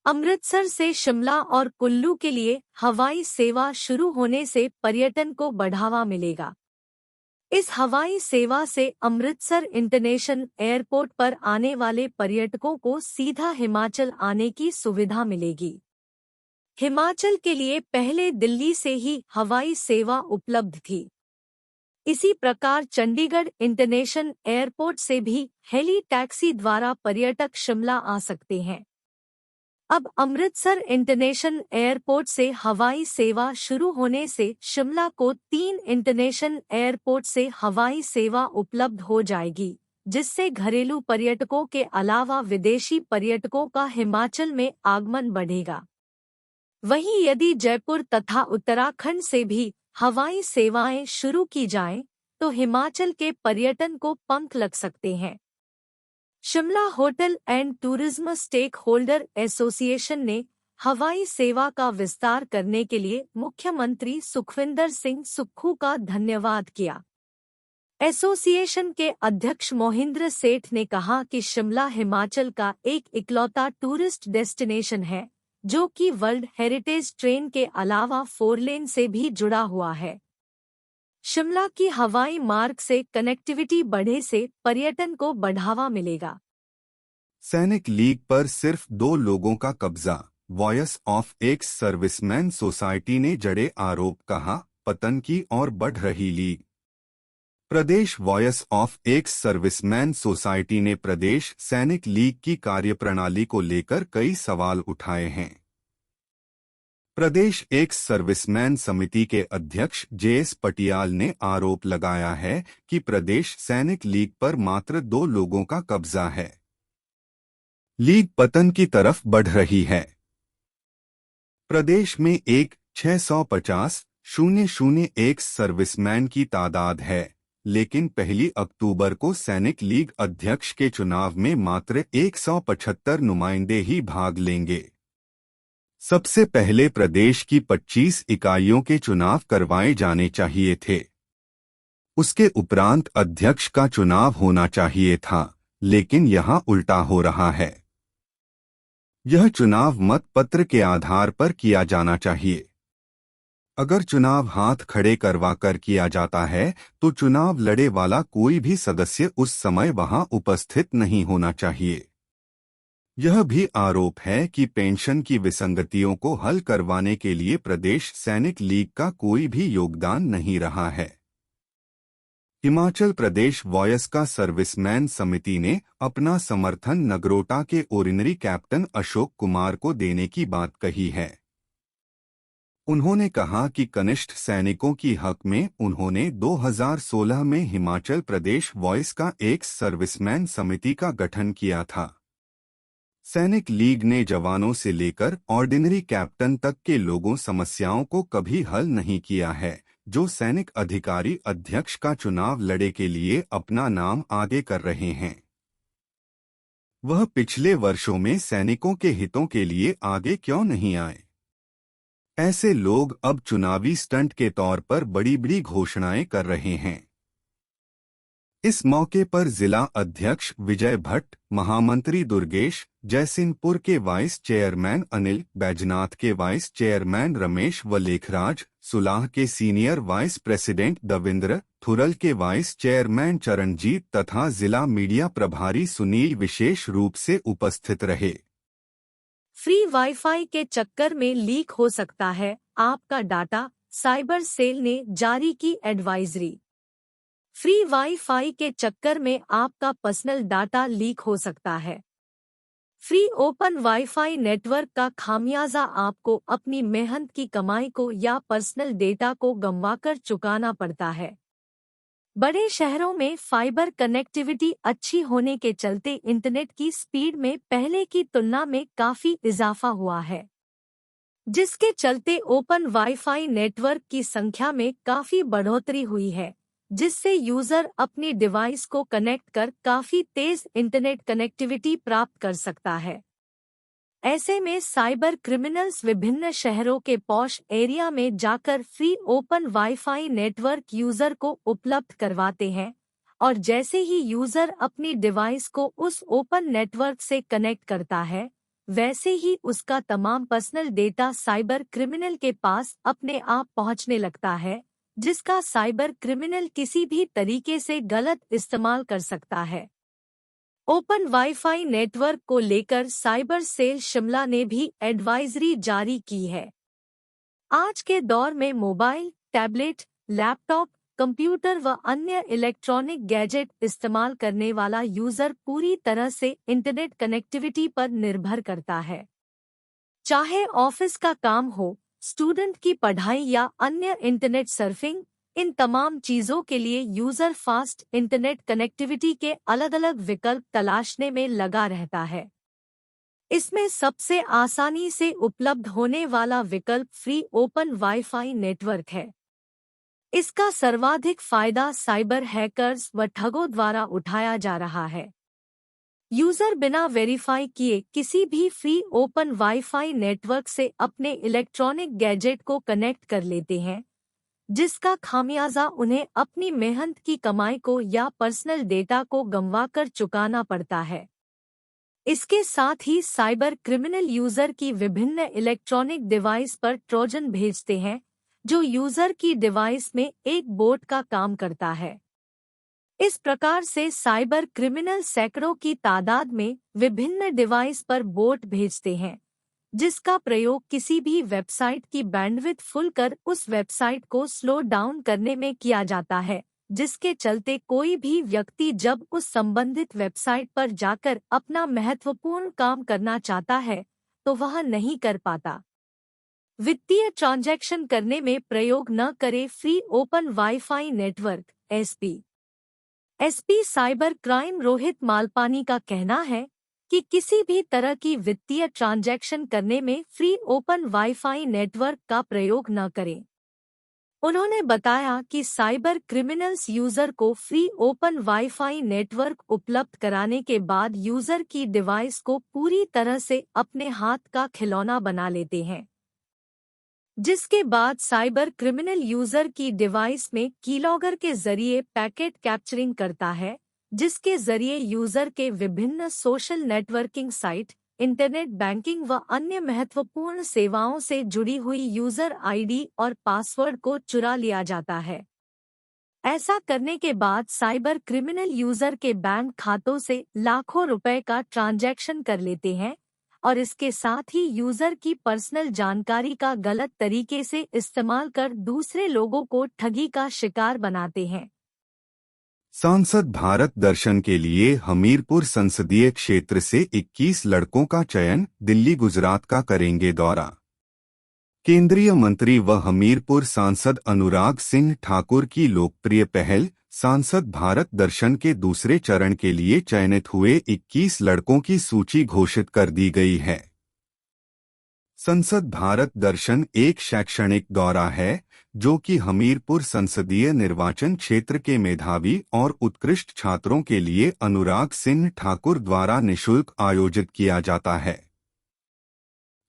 अमृतसर से शिमला और कुल्लू के लिए हवाई सेवा शुरू होने से पर्यटन को बढ़ावा मिलेगा। इस हवाई सेवा से अमृतसर इंटरनेशनल एयरपोर्ट पर आने वाले पर्यटकों को सीधा हिमाचल आने की सुविधा मिलेगी। हिमाचल के लिए पहले दिल्ली से ही हवाई सेवा उपलब्ध थी। इसी प्रकार चंडीगढ़ इंटरनेशनल एयरपोर्ट से भी हेली टैक्सी द्वारा पर्यटक शिमला आ सकते हैं। अब अमृतसर इंटरनेशनल एयरपोर्ट से हवाई सेवा शुरू होने से शिमला को 3 इंटरनेशनल एयरपोर्ट से हवाई सेवा उपलब्ध हो जाएगी, जिससे घरेलू पर्यटकों के अलावा विदेशी पर्यटकों का हिमाचल में आगमन बढ़ेगा। वहीं यदि जयपुर तथा उत्तराखंड से भी हवाई सेवाएं शुरू की जाएं, तो हिमाचल के पर्यटन को पंख लग सकते हैं। Shimla hotel and tourism stakeholder association ने हवाई सेवा का विस्तार करने के लिए मुख्यमंत्री सुखविंदर सिंह सुक्खू का धन्यवाद किया। एसोसिएशन के अध्यक्ष मोहिंद्र सेठ ने कहा कि शिमला हिमाचल का एक इकलौता टूरिस्ट डेस्टिनेशन है, जो कि वर्ल्ड हेरिटेज ट्रेन के अलावा 4 लेन से भी जुड़ा हुआ है। शिमला की हवाई मार्ग से कनेक्टिविटी बढ़े से पर्यटन को बढ़ावा मिलेगा। सैनिक लीग पर सिर्फ 2 लोगों का कब्जा। Voice of ex serviceman society ने जड़े आरोप, कहा पतन की ओर बढ़ रही league. Pradesh voice of ex serviceman society ने प्रदेश सैनिक लीग की कार्यप्रणाली को लेकर कई सवाल उठाए हैं। प्रदेश एक्स सर्विसमैन समिति के अध्यक्ष जेएस पटियाल ने आरोप लगाया है कि प्रदेश सैनिक लीग पर मात्र 2 लोगों का कब्जा है। लीग पतन की तरफ बढ़ रही है। प्रदेश में 1,650,001 सर्विसमैन की तादाद है, लेकिन 1 अक्टूबर को सैनिक लीग अध्यक्ष के चुनाव में मात्र 175 नुमाइंदे ही भाग लेंगे। सबसे पहले प्रदेश की 25 इकाइयों के चुनाव करवाए जाने चाहिए थे। उसके उपरांत अध्यक्ष का चुनाव होना चाहिए था, लेकिन यहां उल्टा हो रहा है। यह चुनाव मत पत्र के आधार पर किया जाना चाहिए। अगर चुनाव हाथ खड़े करवा कर किया जाता है, तो चुनाव लड़े वाला कोई भी सदस्य उस समय वहां उपस्थित नहीं होना चाहिए। यह भी आरोप है कि पेंशन की विसंगतियों को हल करवाने के लिए प्रदेश सैनिक लीग का कोई भी योगदान नहीं रहा है। हिमाचल प्रदेश वॉयस का सर्विसमैन समिति ने अपना समर्थन नगरोटा के ऑर्डिनरी कैप्टन अशोक कुमार को देने की बात कही है। उन्होंने कहा कि कनिष्ठ सैनिकों की हक में उन्होंने 2016 में हिमाचल प्रदेश वॉइस का एक सर्विसमैन समिति का गठन किया था। सैनिक लीग ने जवानों से लेकर ऑर्डिनरी कैप्टन तक के लोगों समस्याओं को कभी हल नहीं किया है। जो सैनिक अधिकारी अध्यक्ष का चुनाव लड़े के लिए अपना नाम आगे कर रहे हैं, वह पिछले वर्षों में सैनिकों के हितों के लिए आगे क्यों नहीं आए? ऐसे लोग अब चुनावी स्टंट के तौर पर बड़ी बड़ी घोषणाएं कर रहे हैं। इस मौके पर जिला अध्यक्ष विजय भट्ट, महामंत्री दुर्गेश, जयसिंहपुर के वाइस चेयरमैन अनिल, बैजनाथ के वाइस चेयरमैन रमेश व लेखराज, सुलाह के senior vice president Davinder, Thural के वाइस चेयरमैन चरणजीत तथा जिला मीडिया प्रभारी सुनील विशेष रूप से उपस्थित रहे। फ्री वाईफाई के चक्कर में लीक हो सकता है आपका डाटा, साइबर सेल ने जारी की एडवाइजरी। फ्री वाईफाई के चक्कर में आपका पर्सनल डाटा लीक हो सकता है। फ्री ओपन वाईफाई नेटवर्क का खामियाजा आपको अपनी मेहनत की कमाई को या पर्सनल डेटा को गंवाकर चुकाना पड़ता है। बड़े शहरों में फाइबर कनेक्टिविटी अच्छी होने के चलते इंटरनेट की स्पीड में पहले की तुलना में काफी इजाफा हुआ है, जिसके चलते ओपन वाईफाई नेटवर्क की संख्या में काफी बढ़ोतरी हुई है, जिससे यूजर अपनी डिवाइस को कनेक्ट कर काफी तेज इंटरनेट कनेक्टिविटी प्राप्त कर सकता है। ऐसे में साइबर क्रिमिनल्स विभिन्न शहरों के पॉश एरिया में जाकर free open wifi network user को उपलब्ध करवाते हैं और जैसे ही यूजर अपनी डिवाइस को उस ओपन नेटवर्क से कनेक्ट करता है, वैसे ही उसका तमाम पर्सनल डेटा साइबर क्रिमिनल के पास अपने आप पहुंचने लगता है, जिसका साइबर क्रिमिनल किसी भी तरीके से गलत इस्तेमाल कर सकता है। ओपन वाईफाई नेटवर्क को लेकर साइबर सेल शिमला ने भी एडवाइजरी जारी की है। आज के दौर में मोबाइल, टैबलेट, लैपटॉप, कंप्यूटर व अन्य इलेक्ट्रॉनिक गैजेट इस्तेमाल करने वाला यूजर पूरी तरह से इंटरनेट कनेक्टिविटी पर निर्भर करता है। चाहे ऑफिस का काम हो, स्टूडेंट की पढ़ाई या अन्य इंटरनेट सर्फिंग, इन तमाम चीजों के लिए यूजर फास्ट इंटरनेट कनेक्टिविटी के अलग अलग विकल्प तलाशने में लगा रहता है। इसमें सबसे आसानी से उपलब्ध होने वाला विकल्प फ्री ओपन वाईफाई नेटवर्क है। इसका सर्वाधिक फायदा साइबर हैकर्स व ठगों द्वारा उठाया जा रहा है। यूजर बिना वेरीफाई किए किसी भी फ्री ओपन वाईफाई नेटवर्क से अपने इलेक्ट्रॉनिक गैजेट को कनेक्ट कर लेते हैं, जिसका खामियाजा उन्हें अपनी मेहनत की कमाई को या पर्सनल डेटा को गंवाकर चुकाना पड़ता है। इसके साथ ही साइबर क्रिमिनल यूजर की विभिन्न इलेक्ट्रॉनिक डिवाइस पर ट्रोजन भेजते हैं, जो यूजर की डिवाइस में एक बोट का काम करता है। इस प्रकार से साइबर क्रिमिनल सैकड़ों की तादाद में विभिन्न डिवाइस पर बोट भेजते हैं, जिसका प्रयोग किसी भी वेबसाइट की बैंडविड्थ फुल कर उस वेबसाइट को स्लो डाउन करने में किया जाता है, जिसके चलते कोई भी व्यक्ति जब उस संबंधित वेबसाइट पर जाकर अपना महत्वपूर्ण काम करना चाहता है तो वह नहीं कर पाता। वित्तीय ट्रांजैक्शन करने में प्रयोग न करे free open wifi network. SP cyber crime Rohit Malpani का कहना है कि किसी भी तरह की वित्तीय ट्रांजैक्शन करने में फ्री ओपन वाईफाई नेटवर्क का प्रयोग न करें। उन्होंने बताया कि साइबर क्रिमिनल्स यूजर को फ्री ओपन वाईफाई नेटवर्क उपलब्ध कराने के बाद यूजर की डिवाइस को पूरी तरह से अपने हाथ का खिलौना बना लेते हैं, जिसके बाद साइबर क्रिमिनल यूजर की डिवाइस में कीलॉगर के जरिए पैकेट कैप्चरिंग करता है, जिसके जरिए यूजर के विभिन्न social networking site, internet banking व अन्य महत्वपूर्ण सेवाओं से जुड़ी हुई यूजर आईडी और पासवर्ड को चुरा लिया जाता है। ऐसा करने के बाद साइबर क्रिमिनल यूजर के बैंक खातों से लाखों रुपए का ट्रांजैक्शन कर लेते हैं और इसके साथ ही यूजर की पर्सनल जानकारी का गलत तरीके से इस्तेमाल कर दूसरे लोगों को ठगी का शिकार बनाते हैं। सांसद भारत दर्शन के लिए हमीरपुर संसदीय क्षेत्र से 21 लड़कों का चयन, दिल्ली गुजरात का करेंगे दौरा। केंद्रीय मंत्री व हमीरपुर सांसद अनुराग सिंह ठाकुर की लोकप्रिय पहल सांसद भारत दर्शन के दूसरे चरण के लिए चयनित हुए 21 लड़कों की सूची घोषित कर दी गई है। संसद भारत दर्शन एक शैक्षणिक दौरा है जो कि हमीरपुर संसदीय निर्वाचन क्षेत्र के मेधावी और उत्कृष्ट छात्रों के लिए अनुराग सिंह ठाकुर द्वारा निःशुल्क आयोजित किया जाता है।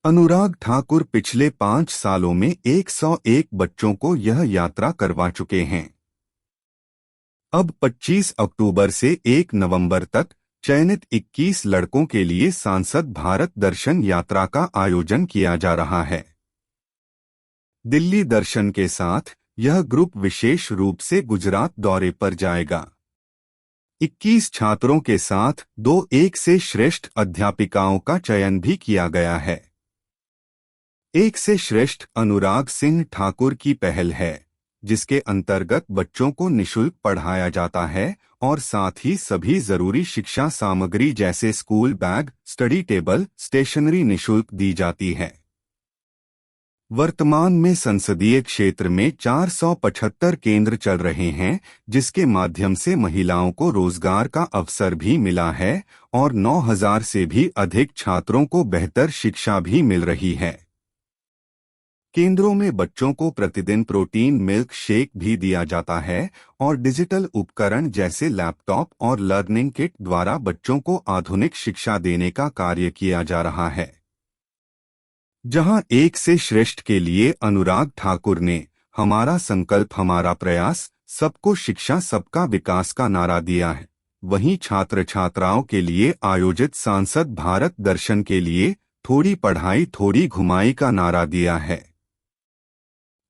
अनुराग ठाकुर पिछले 5 सालों में 101 बच्चों को यह यात्रा करवा चुके हैं। अब 25 अक्टूबर से 1 नवंबर तक चयनित 21 लड़कों के लिए सांसद भारत दर्शन यात्रा का आयोजन किया जा रहा है। दिल्ली दर्शन के साथ यह ग्रुप विशेष रूप से गुजरात दौरे पर जाएगा। 21 छात्रों के साथ 2 एक से श्रेष्ठ अध्यापिकाओं का चयन भी किया गया है। एक से श्रेष्ठ अनुराग सिंह ठाकुर की पहल है, जिसके अंतर्गत बच्चों को निःशुल्क पढ़ाया जाता है और साथ ही सभी जरूरी शिक्षा सामग्री जैसे school bag, study table, stationery निःशुल्क दी जाती है। वर्तमान में संसदीय क्षेत्र में 475 केंद्र चल रहे हैं, जिसके माध्यम से महिलाओं को रोजगार का अवसर भी मिला है और 9,000 से भी अधिक छात्रों को बेहतर शिक्षा भी मिल रही है। केंद्रों में बच्चों को प्रतिदिन प्रोटीन मिल्क शेक भी दिया जाता है और डिजिटल उपकरण जैसे लैपटॉप और लर्निंग किट द्वारा बच्चों को आधुनिक शिक्षा देने का कार्य किया जा रहा है। जहां एक से श्रेष्ठ के लिए अनुराग ठाकुर ने हमारा संकल्प हमारा प्रयास, सबको शिक्षा सबका विकास का नारा दिया है, वहीं छात्र छात्राओं के लिए आयोजित सांसद भारत दर्शन के लिए थोड़ी पढ़ाई थोड़ी घुमाई का नारा दिया है।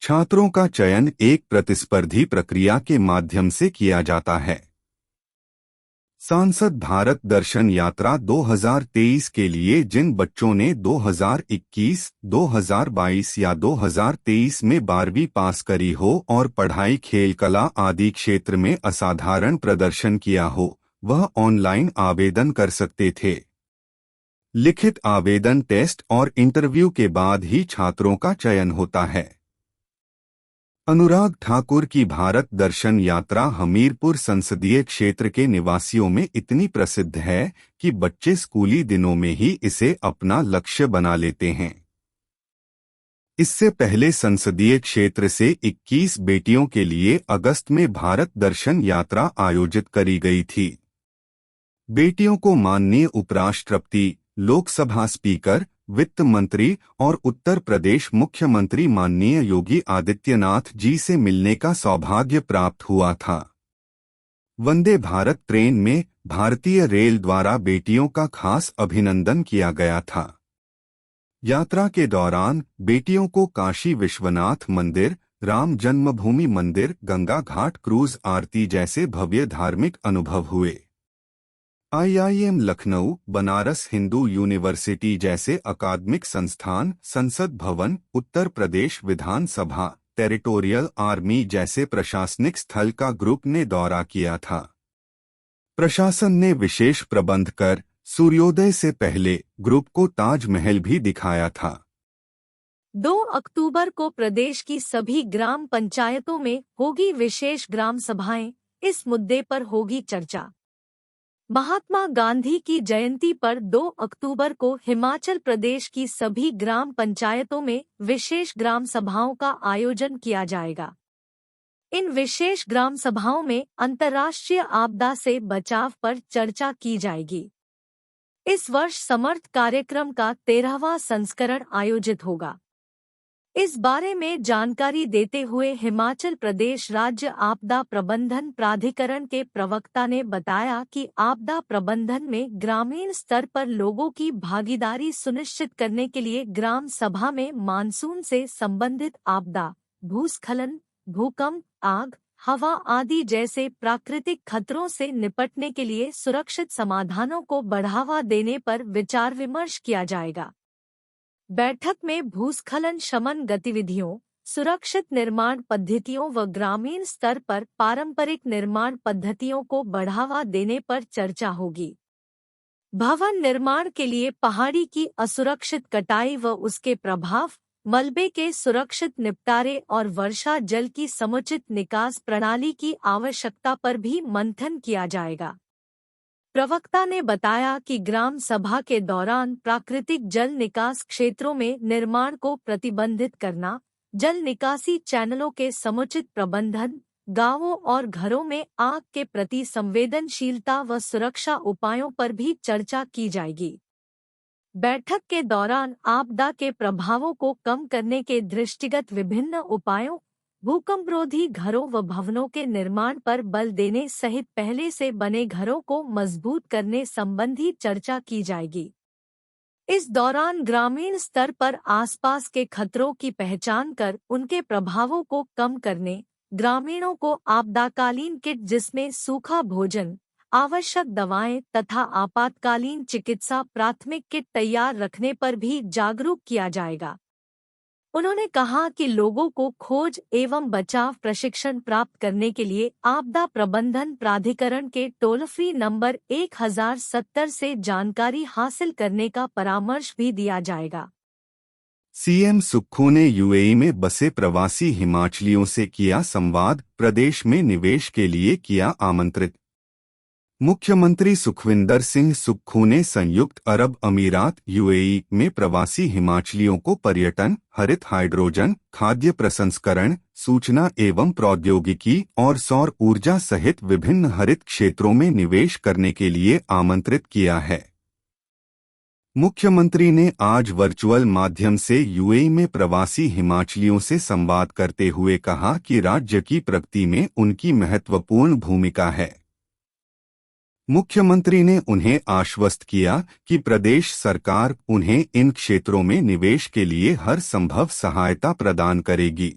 छात्रों का चयन एक प्रतिस्पर्धी प्रक्रिया के माध्यम से किया जाता है। सांसद भारत दर्शन यात्रा 2023 के लिए जिन बच्चों ने 2021, 2022 या 2023 में 12वीं पास करी हो और पढ़ाई, खेल, कला आदि क्षेत्र में असाधारण प्रदर्शन किया हो, वह ऑनलाइन आवेदन कर सकते थे। लिखित आवेदन, टेस्ट और इंटरव्यू के बाद ही छात्रों का चयन होता है। अनुराग ठाकुर की भारत दर्शन यात्रा हमीरपुर संसदीय क्षेत्र के निवासियों में इतनी प्रसिद्ध है कि बच्चे स्कूली दिनों में ही इसे अपना लक्ष्य बना लेते हैं। इससे पहले संसदीय क्षेत्र से 21 बेटियों के लिए अगस्त में भारत दर्शन यात्रा आयोजित करी गई थी। बेटियों को माननीय उपराष्ट्रपति, लोकसभा स्पीकर, वित्त मंत्री और उत्तर प्रदेश मुख्यमंत्री माननीय योगी आदित्यनाथ जी से मिलने का सौभाग्य प्राप्त हुआ था। वंदे भारत ट्रेन में भारतीय रेल द्वारा बेटियों का खास अभिनंदन किया गया था। यात्रा के दौरान बेटियों को काशी विश्वनाथ मंदिर, राम जन्मभूमि मंदिर, गंगा घाट क्रूज आरती जैसे भव्य धार्मिक अनुभव हुए। IIM लखनऊ, बनारस हिंदू यूनिवर्सिटी जैसे अकादमिक संस्थान, संसद भवन, उत्तर प्रदेश विधानसभा, टेरिटोरियल आर्मी जैसे प्रशासनिक स्थल का ग्रुप ने दौरा किया था। प्रशासन ने विशेष प्रबंध कर सूर्योदय से पहले ग्रुप को ताजमहल भी दिखाया था। 2 अक्टूबर को प्रदेश की सभी ग्राम पंचायतों में होगी विशेष ग्राम सभाएं, इस मुद्दे पर होगी चर्चा। महात्मा गांधी की जयंती पर 2 अक्टूबर को हिमाचल प्रदेश की सभी ग्राम पंचायतों में विशेष ग्राम सभाओं का आयोजन किया जाएगा। इन विशेष ग्राम सभाओं में अंतर्राष्ट्रीय आपदा से बचाव पर चर्चा की जाएगी। इस वर्ष समर्थ कार्यक्रम का 13वां संस्करण आयोजित होगा। इस बारे में जानकारी देते हुए हिमाचल प्रदेश राज्य आपदा प्रबंधन प्राधिकरण के प्रवक्ता ने बताया कि आपदा प्रबंधन में ग्रामीण स्तर पर लोगों की भागीदारी सुनिश्चित करने के लिए ग्राम सभा में मानसून से संबंधित आपदा, भूस्खलन, भूकंप, आग, हवा आदि जैसे प्राकृतिक खतरों से निपटने के लिए सुरक्षित समाधानों को बढ़ावा देने पर विचार विमर्श किया जाएगा। बैठक में भूस्खलन शमन गतिविधियों, सुरक्षित निर्माण पद्धतियों व ग्रामीण स्तर पर पारंपरिक निर्माण पद्धतियों को बढ़ावा देने पर चर्चा होगी। भवन निर्माण के लिए पहाड़ी की असुरक्षित कटाई व उसके प्रभाव, मलबे के सुरक्षित निपटारे और वर्षा जल की समुचित निकास प्रणाली की आवश्यकता पर भी मंथन किया जाएगा। प्रवक्ता ने बताया कि ग्राम सभा के दौरान प्राकृतिक जल निकास क्षेत्रों में निर्माण को प्रतिबंधित करना, जल निकासी चैनलों के समुचित प्रबंधन, गांवों और घरों में आग के प्रति संवेदनशीलता व सुरक्षा उपायों पर भी चर्चा की जाएगी। बैठक के दौरान आपदा के प्रभावों को कम करने के दृष्टिगत विभिन्न उपायों, भूकंपरोधी घरों व भवनों के निर्माण पर बल देने सहित पहले से बने घरों को मजबूत करने संबंधी चर्चा की जाएगी। इस दौरान ग्रामीण स्तर पर आसपास के खतरों की पहचान कर उनके प्रभावों को कम करने, ग्रामीणों को आपदाकालीन किट जिसमें सूखा भोजन, आवश्यक दवाएं तथा आपातकालीन चिकित्सा प्राथमिक किट तैयार रखने पर भी जागरूक किया जाएगा। उन्होंने कहा कि लोगों को खोज एवं बचाव प्रशिक्षण प्राप्त करने के लिए आपदा प्रबंधन प्राधिकरण के टोल फ्री नंबर 1070 से जानकारी हासिल करने का परामर्श भी दिया जाएगा। सीएम सुक्खू ने यूएई में बसे प्रवासी हिमाचलियों से किया संवाद, प्रदेश में निवेश के लिए किया आमंत्रित। मुख्यमंत्री सुखविंदर सिंह सुक्खू ने संयुक्त अरब अमीरात यूएई में प्रवासी हिमाचलियों को पर्यटन, हरित हाइड्रोजन, खाद्य प्रसंस्करण, सूचना एवं प्रौद्योगिकी और सौर ऊर्जा सहित विभिन्न हरित क्षेत्रों में निवेश करने के लिए आमंत्रित किया है। मुख्यमंत्री ने आज वर्चुअल माध्यम से यूएई में प्रवासी हिमाचलियों से संवाद करते हुए कहा कि राज्य की प्रगति में उनकी महत्वपूर्ण भूमिका है। मुख्यमंत्री ने उन्हें आश्वस्त किया कि प्रदेश सरकार उन्हें इन क्षेत्रों में निवेश के लिए हर संभव सहायता प्रदान करेगी।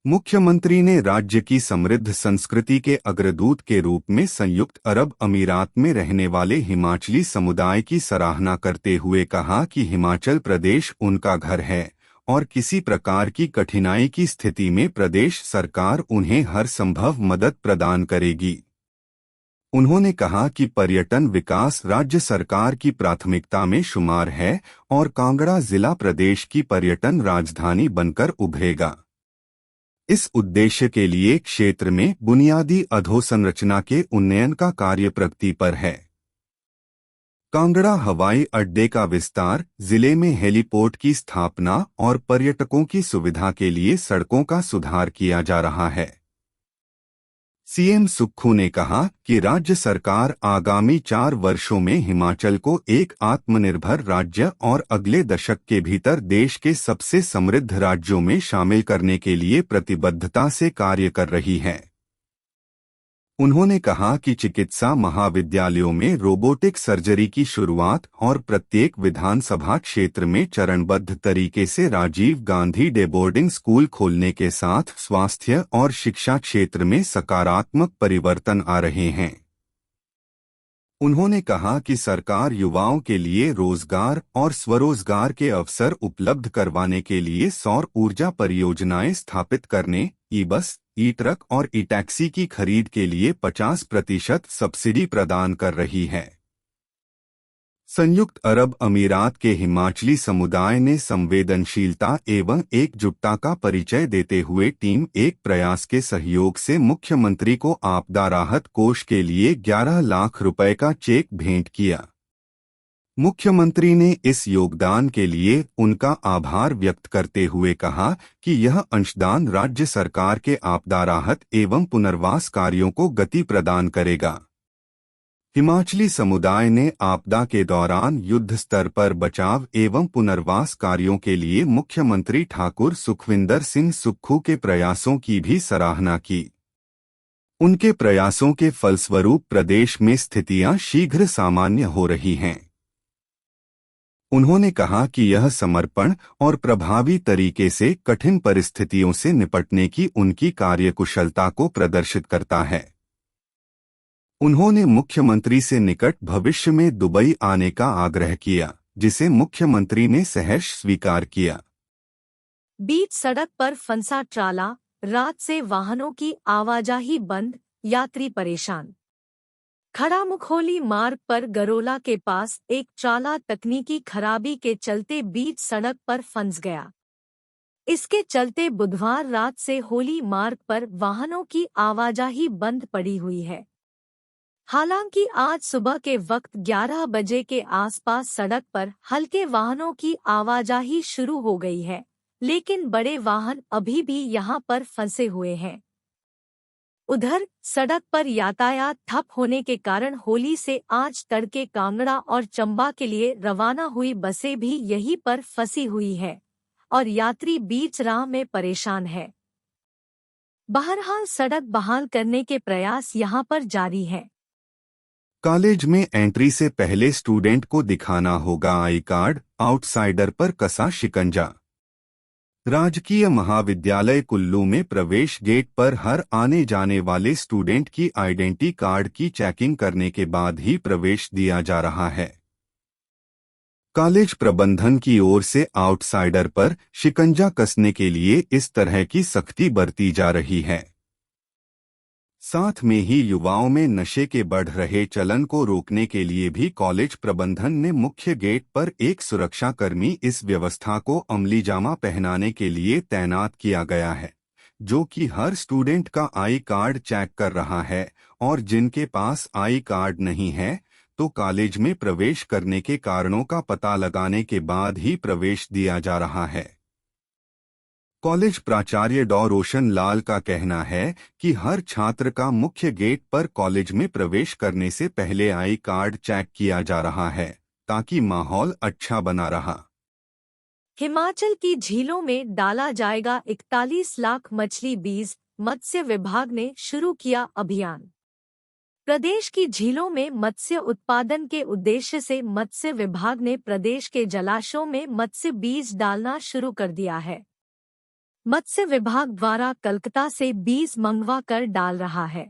मुख्यमंत्री ने राज्य की समृद्ध संस्कृति के अग्रदूत के रूप में संयुक्त अरब अमीरात में रहने वाले हिमाचली समुदाय की सराहना करते हुए कहा कि हिमाचल प्रदेश उनका घर है और किसी प्रकार की कठिनाई की स्थिति में प्रदेश सरकार उन्हें हर संभव मदद प्रदान करेगी। उन्होंने कहा कि पर्यटन विकास राज्य सरकार की प्राथमिकता में शुमार है और कांगड़ा जिला प्रदेश की पर्यटन राजधानी बनकर उभरेगा। इस उद्देश्य के लिए क्षेत्र में बुनियादी अधोसंरचना के उन्नयन का कार्य प्रगति पर है। कांगड़ा हवाई अड्डे का विस्तार, जिले में हेलीपोर्ट की स्थापना और पर्यटकों की सुविधा के लिए सड़कों का सुधार किया जा रहा है। सीएम सुक्खू ने कहा कि राज्य सरकार आगामी 4 वर्षों में हिमाचल को एक आत्मनिर्भर राज्य और अगले दशक के भीतर देश के सबसे समृद्ध राज्यों में शामिल करने के लिए प्रतिबद्धता से कार्य कर रही है। उन्होंने कहा कि चिकित्सा महाविद्यालयों में रोबोटिक सर्जरी की शुरुआत और प्रत्येक विधानसभा क्षेत्र में चरणबद्ध तरीके से Rajiv Gandhi day boarding school खोलने के साथ स्वास्थ्य और शिक्षा क्षेत्र में सकारात्मक परिवर्तन आ रहे हैं। उन्होंने कहा कि सरकार युवाओं के लिए रोजगार और स्वरोजगार के अवसर उपलब्ध करवाने के लिए सौर ऊर्जा परियोजनाएं स्थापित करने, ई-बस, ई-ट्रक और ई-टैक्सी की खरीद के लिए 50% सब्सिडी प्रदान कर रही है। संयुक्त अरब अमीरात के हिमाचली समुदाय ने संवेदनशीलता एवं एकजुटता का परिचय देते हुए टीम एक प्रयास के सहयोग से मुख्यमंत्री को आपदा राहत कोष के लिए 11 लाख रुपए का चेक भेंट किया। मुख्यमंत्री ने इस योगदान के लिए उनका आभार व्यक्त करते हुए कहा कि यह अंशदान राज्य सरकार के आपदा राहत एवं पुनर्वास कार्यों को गति प्रदान करेगा। हिमाचली समुदाय ने आपदा के दौरान युद्ध स्तर पर बचाव एवं पुनर्वास कार्यों के लिए मुख्यमंत्री ठाकुर सुखविंदर सिंह सुक्खू के प्रयासों की भी सराहना की। उनके प्रयासों के फलस्वरूप प्रदेश में स्थितियां शीघ्र सामान्य हो रही हैं। उन्होंने कहा कि यह समर्पण और प्रभावी तरीके से कठिन परिस्थितियों से निपटने की उनकी कार्यकुशलता को प्रदर्शित करता है। उन्होंने मुख्यमंत्री से निकट भविष्य में दुबई आने का आग्रह किया, जिसे मुख्यमंत्री ने सहर्ष स्वीकार किया। बीच सड़क पर फंसा ट्राला, रात से वाहनों की आवाजाही बंद, यात्री परेशान। खड़ामुखोली मार्ग पर गरोला के पास एक ट्राला तकनीकी खराबी के चलते बीच सड़क पर फंस गया। इसके चलते बुधवार रात से होली मार्ग पर वाहनों की आवाजाही बंद पड़ी हुई है। हालांकि आज सुबह के वक्त 11 बजे के आसपास सड़क पर हल्के वाहनों की आवाजाही शुरू हो गई है, लेकिन बड़े वाहन अभी भी यहां पर फंसे हुए हैं। उधर सड़क पर यातायात ठप होने के कारण होली से आज तड़के कांगड़ा और चंबा के लिए रवाना हुई बसें भी यहीं पर फंसी हुई है और यात्री बीच राह में परेशान है। बहरहाल सड़क बहाल करने के प्रयास यहां पर जारी हैं। कॉलेज में एंट्री से पहले स्टूडेंट को दिखाना होगा आई कार्ड, आउटसाइडर पर कसा शिकंजा। राजकीय महाविद्यालय कुल्लू में प्रवेश गेट पर हर आने जाने वाले स्टूडेंट की आइडेंटिटी कार्ड की चेकिंग करने के बाद ही प्रवेश दिया जा रहा है। कॉलेज प्रबंधन की ओर से आउटसाइडर पर शिकंजा कसने के लिए इस तरह की सख्ती बरती जा रही है। साथ में ही युवाओं में नशे के बढ़ रहे चलन को रोकने के लिए भी कॉलेज प्रबंधन ने मुख्य गेट पर एक सुरक्षाकर्मी इस व्यवस्था को अमलीजामा पहनाने के लिए तैनात किया गया है, जो कि हर स्टूडेंट का आई कार्ड चेक कर रहा है और जिनके पास आई कार्ड नहीं है तो कॉलेज में प्रवेश करने के कारणों का पता लगाने के बाद ही प्रवेश दिया जा रहा है। कॉलेज प्राचार्य डॉ रोशन लाल का कहना है कि हर छात्र का मुख्य गेट पर कॉलेज में प्रवेश करने से पहले आई कार्ड चेक किया जा रहा है ताकि माहौल अच्छा बना रहा। हिमाचल की झीलों में डाला जाएगा 41 लाख मछली बीज, मत्स्य विभाग ने शुरू किया अभियान। प्रदेश की झीलों में मत्स्य उत्पादन के उद्देश्य से मत्स्य विभाग ने प्रदेश के जलाशयों में मत्स्य बीज डालना शुरू कर दिया है। मत्स्य विभाग द्वारा कलकत्ता से बीज मंगवा कर डाल रहा है।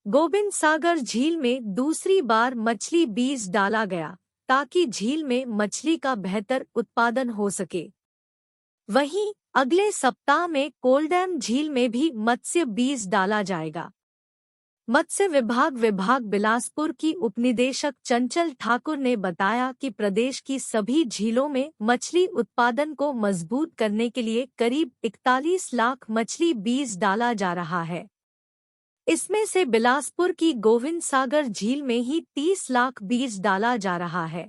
गोविंद सागर झील में दूसरी बार मछली बीज डाला गया ताकि झील में मछली का बेहतर उत्पादन हो सके। वहीं अगले सप्ताह में कोलडैम झील में भी मत्स्य बीज डाला जाएगा। मत्स्य विभाग बिलासपुर की उपनिदेशक चंचल ठाकुर ने बताया कि प्रदेश की सभी झीलों में मछली उत्पादन को मजबूत करने के लिए करीब 41 लाख मछली बीज डाला जा रहा है। इसमें से बिलासपुर की गोविंद सागर झील में ही 30 लाख बीज डाला जा रहा है।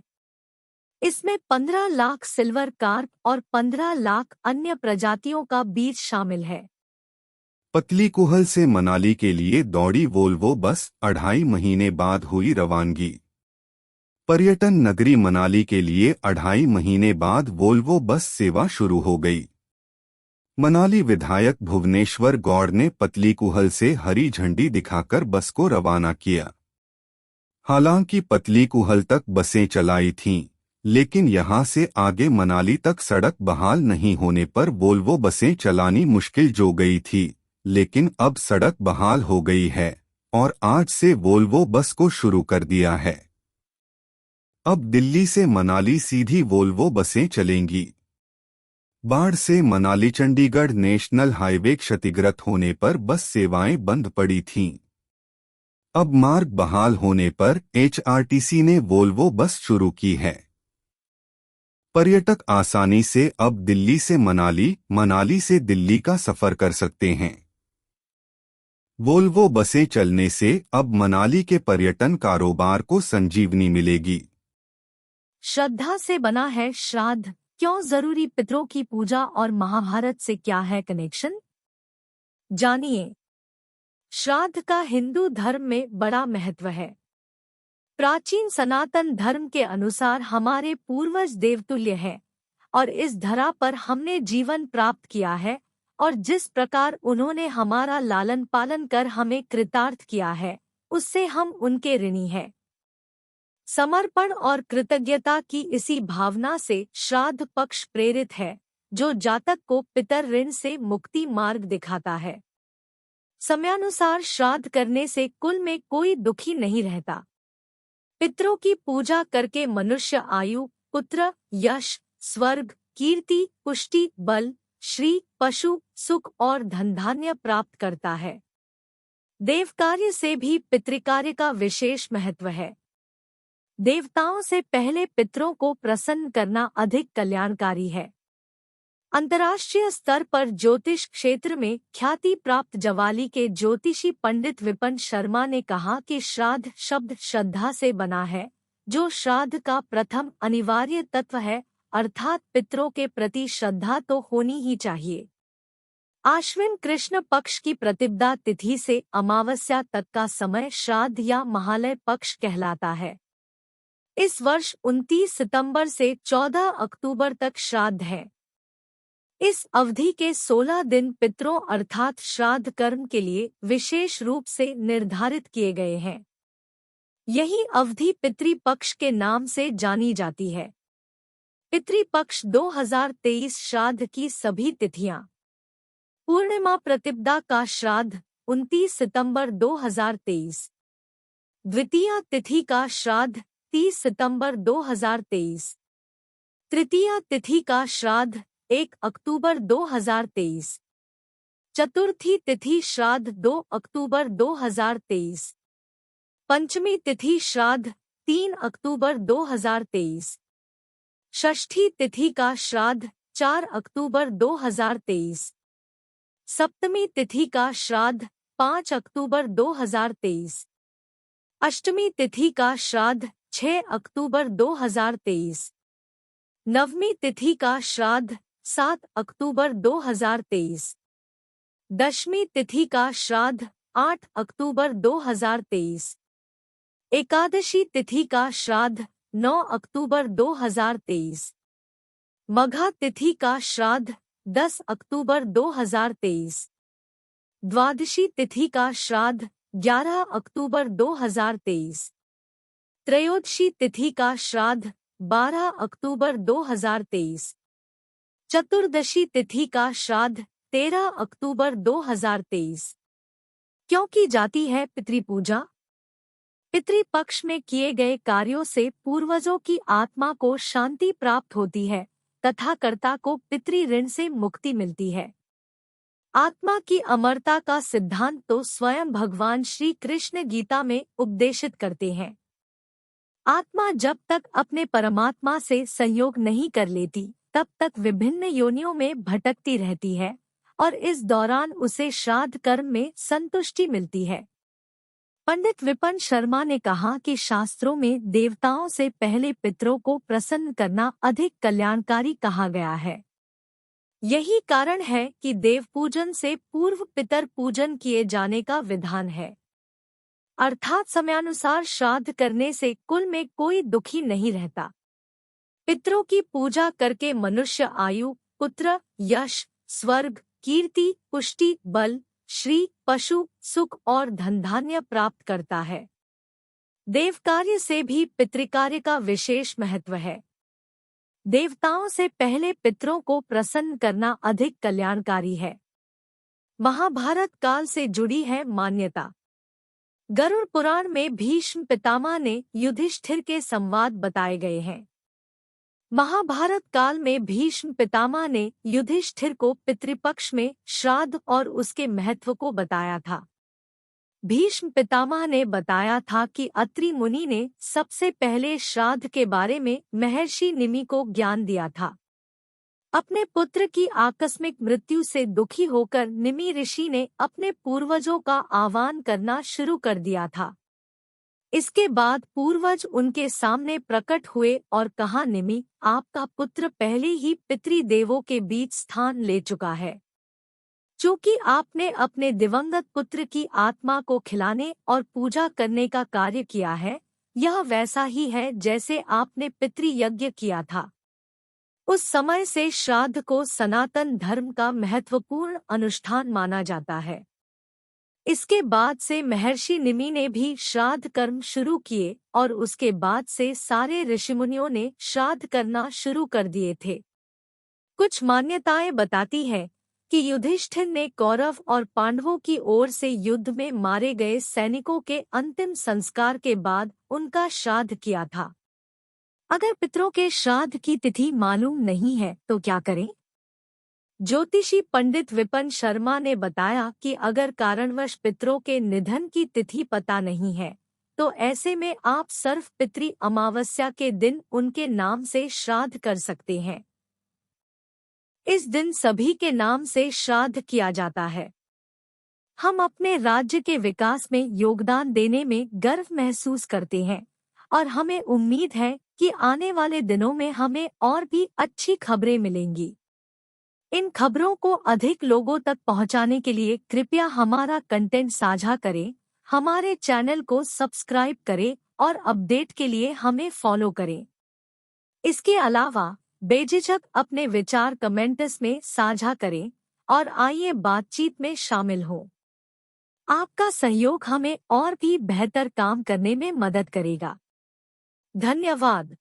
इसमें 15 लाख सिल्वर कार्प और 15 लाख अन्य प्रजातियों का बीज शामिल है। पतलीकूहल से मनाली के लिए दौड़ी वोल्वो बस 2.5 महीने बाद हुई रवानगी। पर्यटन नगरी मनाली के लिए 2.5 महीने बाद वोल्वो बस सेवा शुरू हो गई। मनाली विधायक भुवनेश्वर गौड़ ने पतलीकूहल से हरी झंडी दिखाकर बस को रवाना किया। हालांकि पतलीकूहल तक बसें चलाई थीं, लेकिन यहां से आगे मनाली तक सड़क बहाल नहीं होने पर वोल्वो बसें चलानी मुश्किल हो गई थी, लेकिन अब सड़क बहाल हो गई है और आज से वोल्वो बस को शुरू कर दिया है। अब दिल्ली से मनाली सीधी वोल्वो बसें चलेंगी। बाढ़ से मनाली चंडीगढ़ नेशनल हाईवे क्षतिग्रस्त होने पर बस सेवाएं बंद पड़ी थीं। अब मार्ग बहाल होने पर एचआरटीसी ने वोल्वो बस शुरू की है। पर्यटक आसानी से अब दिल्ली से मनाली, मनाली से दिल्ली का सफर कर सकते हैं। वोल्वो बसें चलने से अब मनाली के पर्यटन कारोबार को संजीवनी मिलेगी। श्रद्धा से बना है श्राद्ध, क्यों जरूरी पितरों की पूजा और महाभारत से क्या है कनेक्शन? जानिए। श्राद्ध का हिंदू धर्म में बड़ा महत्व है। प्राचीन सनातन धर्म के अनुसार हमारे पूर्वज देवतुल्य हैं और इस धरा पर हमने जीवन प्राप्त किया है और जिस प्रकार उन्होंने हमारा लालन पालन कर हमें कृतार्थ किया है, उससे हम उनके ऋणी हैं। समर्पण और कृतज्ञता की इसी भावना से श्राद्ध पक्ष प्रेरित है, जो जातक को पितर ऋण से मुक्ति मार्ग दिखाता है। समयानुसार श्राद्ध करने से कुल में कोई दुखी नहीं रहता। पितरों की पूजा करके मनुष्य आयु, पुत्र, यश, स्वर्ग, कीर्ति, पुष्टि, बल, श्री, पशु, सुख और धन धान्य प्राप्त करता है। देवकार्य से भी पितृकार्य का विशेष महत्व है। देवताओं से पहले पितरों को प्रसन्न करना अधिक कल्याणकारी है। अंतर्राष्ट्रीय स्तर पर ज्योतिष क्षेत्र में ख्याति प्राप्त जवाली के ज्योतिषी पंडित विपन शर्मा ने कहा कि श्राद्ध शब्द श्रद्धा से बना है, जो श्राद्ध का प्रथम अनिवार्य तत्व है, अर्थात पितरों के प्रति श्रद्धा तो होनी ही चाहिए। आश्विन कृष्ण पक्ष की प्रतिपदा तिथि से अमावस्या तक का समय श्राद्ध या महालय पक्ष कहलाता है। इस वर्ष 29 सितंबर से 14 अक्टूबर तक श्राद्ध है। इस अवधि के 16 दिन पितरों अर्थात श्राद्ध कर्म के लिए विशेष रूप से निर्धारित किए गए हैं। यही अवधि पितृपक्ष के नाम से जानी जाती है। पितृपक्ष 2023 श्राद्ध की सभी तिथियां। पूर्णिमा प्रतिपदा का श्राद्ध 29 सितंबर 2023। द्वितीया तिथि का श्राद्ध 30 सितंबर 2023। तृतीया तिथि का श्राद्ध 1 अक्टूबर 2023। चतुर्थी तिथि श्राद्ध 2 अक्टूबर 2023। पंचमी तिथि श्राद्ध 3 अक्टूबर 2023। षष्ठी तिथि का श्राद्ध 4 अक्टूबर 2023। सप्तमी तिथि का श्राद्ध 5 अक्टूबर 2023। अष्टमी तिथि का श्राद्ध 6 अक्टूबर 2023। नवमी तिथि का श्राद्ध 7 अक्टूबर 2023। दशमी तिथि का श्राद्ध 8 अक्टूबर 2023। एकादशी तिथि का श्राद्ध 9 अक्टूबर 2023। मघा तिथि का श्राद्ध 10 अक्टूबर 2023। द्वादशी तिथि का श्राद्ध 11 अक्टूबर 2023। त्रयोदशी तिथि का श्राद्ध 12 अक्टूबर 2023। चतुर्दशी तिथि का श्राद्ध 13 अक्टूबर 2023। क्योंकि जाती है पितृपूजा। पितृपक्ष में किए गए कार्यों से पूर्वजों की आत्मा को शांति प्राप्त होती है तथा कर्ता को पितृ ऋण से मुक्ति मिलती है। आत्मा की अमरता का सिद्धांत तो स्वयं भगवान श्री कृष्ण गीता में उपदेशित करते हैं। आत्मा जब तक अपने परमात्मा से संयोग नहीं कर लेती, तब तक विभिन्न योनियों में भटकती रहती है और इस दौरान उसे श्राद्ध कर्म में संतुष्टि मिलती है। पंडित विपन शर्मा ने कहा कि शास्त्रों में देवताओं से पहले पितरों को प्रसन्न करना अधिक कल्याणकारी कहा गया है। यही कारण है कि देव पूजन से पूर्व पितर पूजन किए जाने का विधान है। अर्थात समयानुसार श्राद्ध करने से कुल में कोई दुखी नहीं रहता। पितरों की पूजा करके मनुष्य आयु, पुत्र, यश, स्वर्ग, कीर्ति, पुष्टि, बल, श्री, पशु, सुख और धन धान्य प्राप्त करता है। देवकार्य से भी पितृकार्य का विशेष महत्व है। देवताओं से पहले पितरों को प्रसन्न करना अधिक कल्याणकारी है। महाभारत काल से जुड़ी है मान्यता। गरुड़ पुराण में भीष्म पितामह ने युधिष्ठिर के संवाद बताए गए हैं। महाभारत काल में भीष्म पितामह ने युधिष्ठिर को पितृपक्ष में श्राद्ध और उसके महत्व को बताया था। भीष्म पितामह ने बताया था कि अत्रि मुनि ने सबसे पहले श्राद्ध के बारे में महर्षि निमि को ज्ञान दिया था। अपने पुत्र की आकस्मिक मृत्यु से दुखी होकर निमि ऋषि ने अपने पूर्वजों का आह्वान करना शुरू कर दिया था। इसके बाद पूर्वज उनके सामने प्रकट हुए और कहा, निमि, आपका पुत्र पहले ही पितृदेवों के बीच स्थान ले चुका है। चूंकि आपने अपने दिवंगत पुत्र की आत्मा को खिलाने और पूजा करने का कार्य किया है, यह वैसा ही है जैसे आपने पितृयज्ञ किया था। उस समय से श्राद्ध को सनातन धर्म का महत्वपूर्ण अनुष्ठान माना जाता है। इसके बाद से महर्षि निमि ने भी श्राद्ध कर्म शुरू किए और उसके बाद से सारे ऋषिमुनियों ने श्राद्ध करना शुरू कर दिए थे। कुछ मान्यताएं बताती हैं कि युधिष्ठिर ने कौरव और पांडवों की ओर से युद्ध में मारे गए सैनिकों के अंतिम संस्कार के बाद उनका श्राद्ध किया था। अगर पितरों के श्राद्ध की तिथि मालूम नहीं है तो क्या करें? ज्योतिषी पंडित विपिन शर्मा ने बताया कि अगर कारणवश पितरों के निधन की तिथि पता नहीं है तो ऐसे में आप सर्व पितृ अमावस्या के दिन उनके नाम से श्राद्ध कर सकते हैं। इस दिन सभी के नाम से श्राद्ध किया जाता है। हम अपने राज्य के विकास में योगदान देने में गर्व महसूस करते हैं और हमें उम्मीद है कि आने वाले दिनों में हमें और भी अच्छी खबरें मिलेंगी। इन खबरों को अधिक लोगों तक पहुंचाने के लिए कृपया हमारा कंटेंट साझा करें, हमारे चैनल को सब्सक्राइब करें और अपडेट के लिए हमें फॉलो करें। इसके अलावा बेझिझक अपने विचार कमेंट्स में साझा करें और आइए बातचीत में शामिल हों। आपका सहयोग हमें और भी बेहतर काम करने में मदद करेगा। धन्यवाद।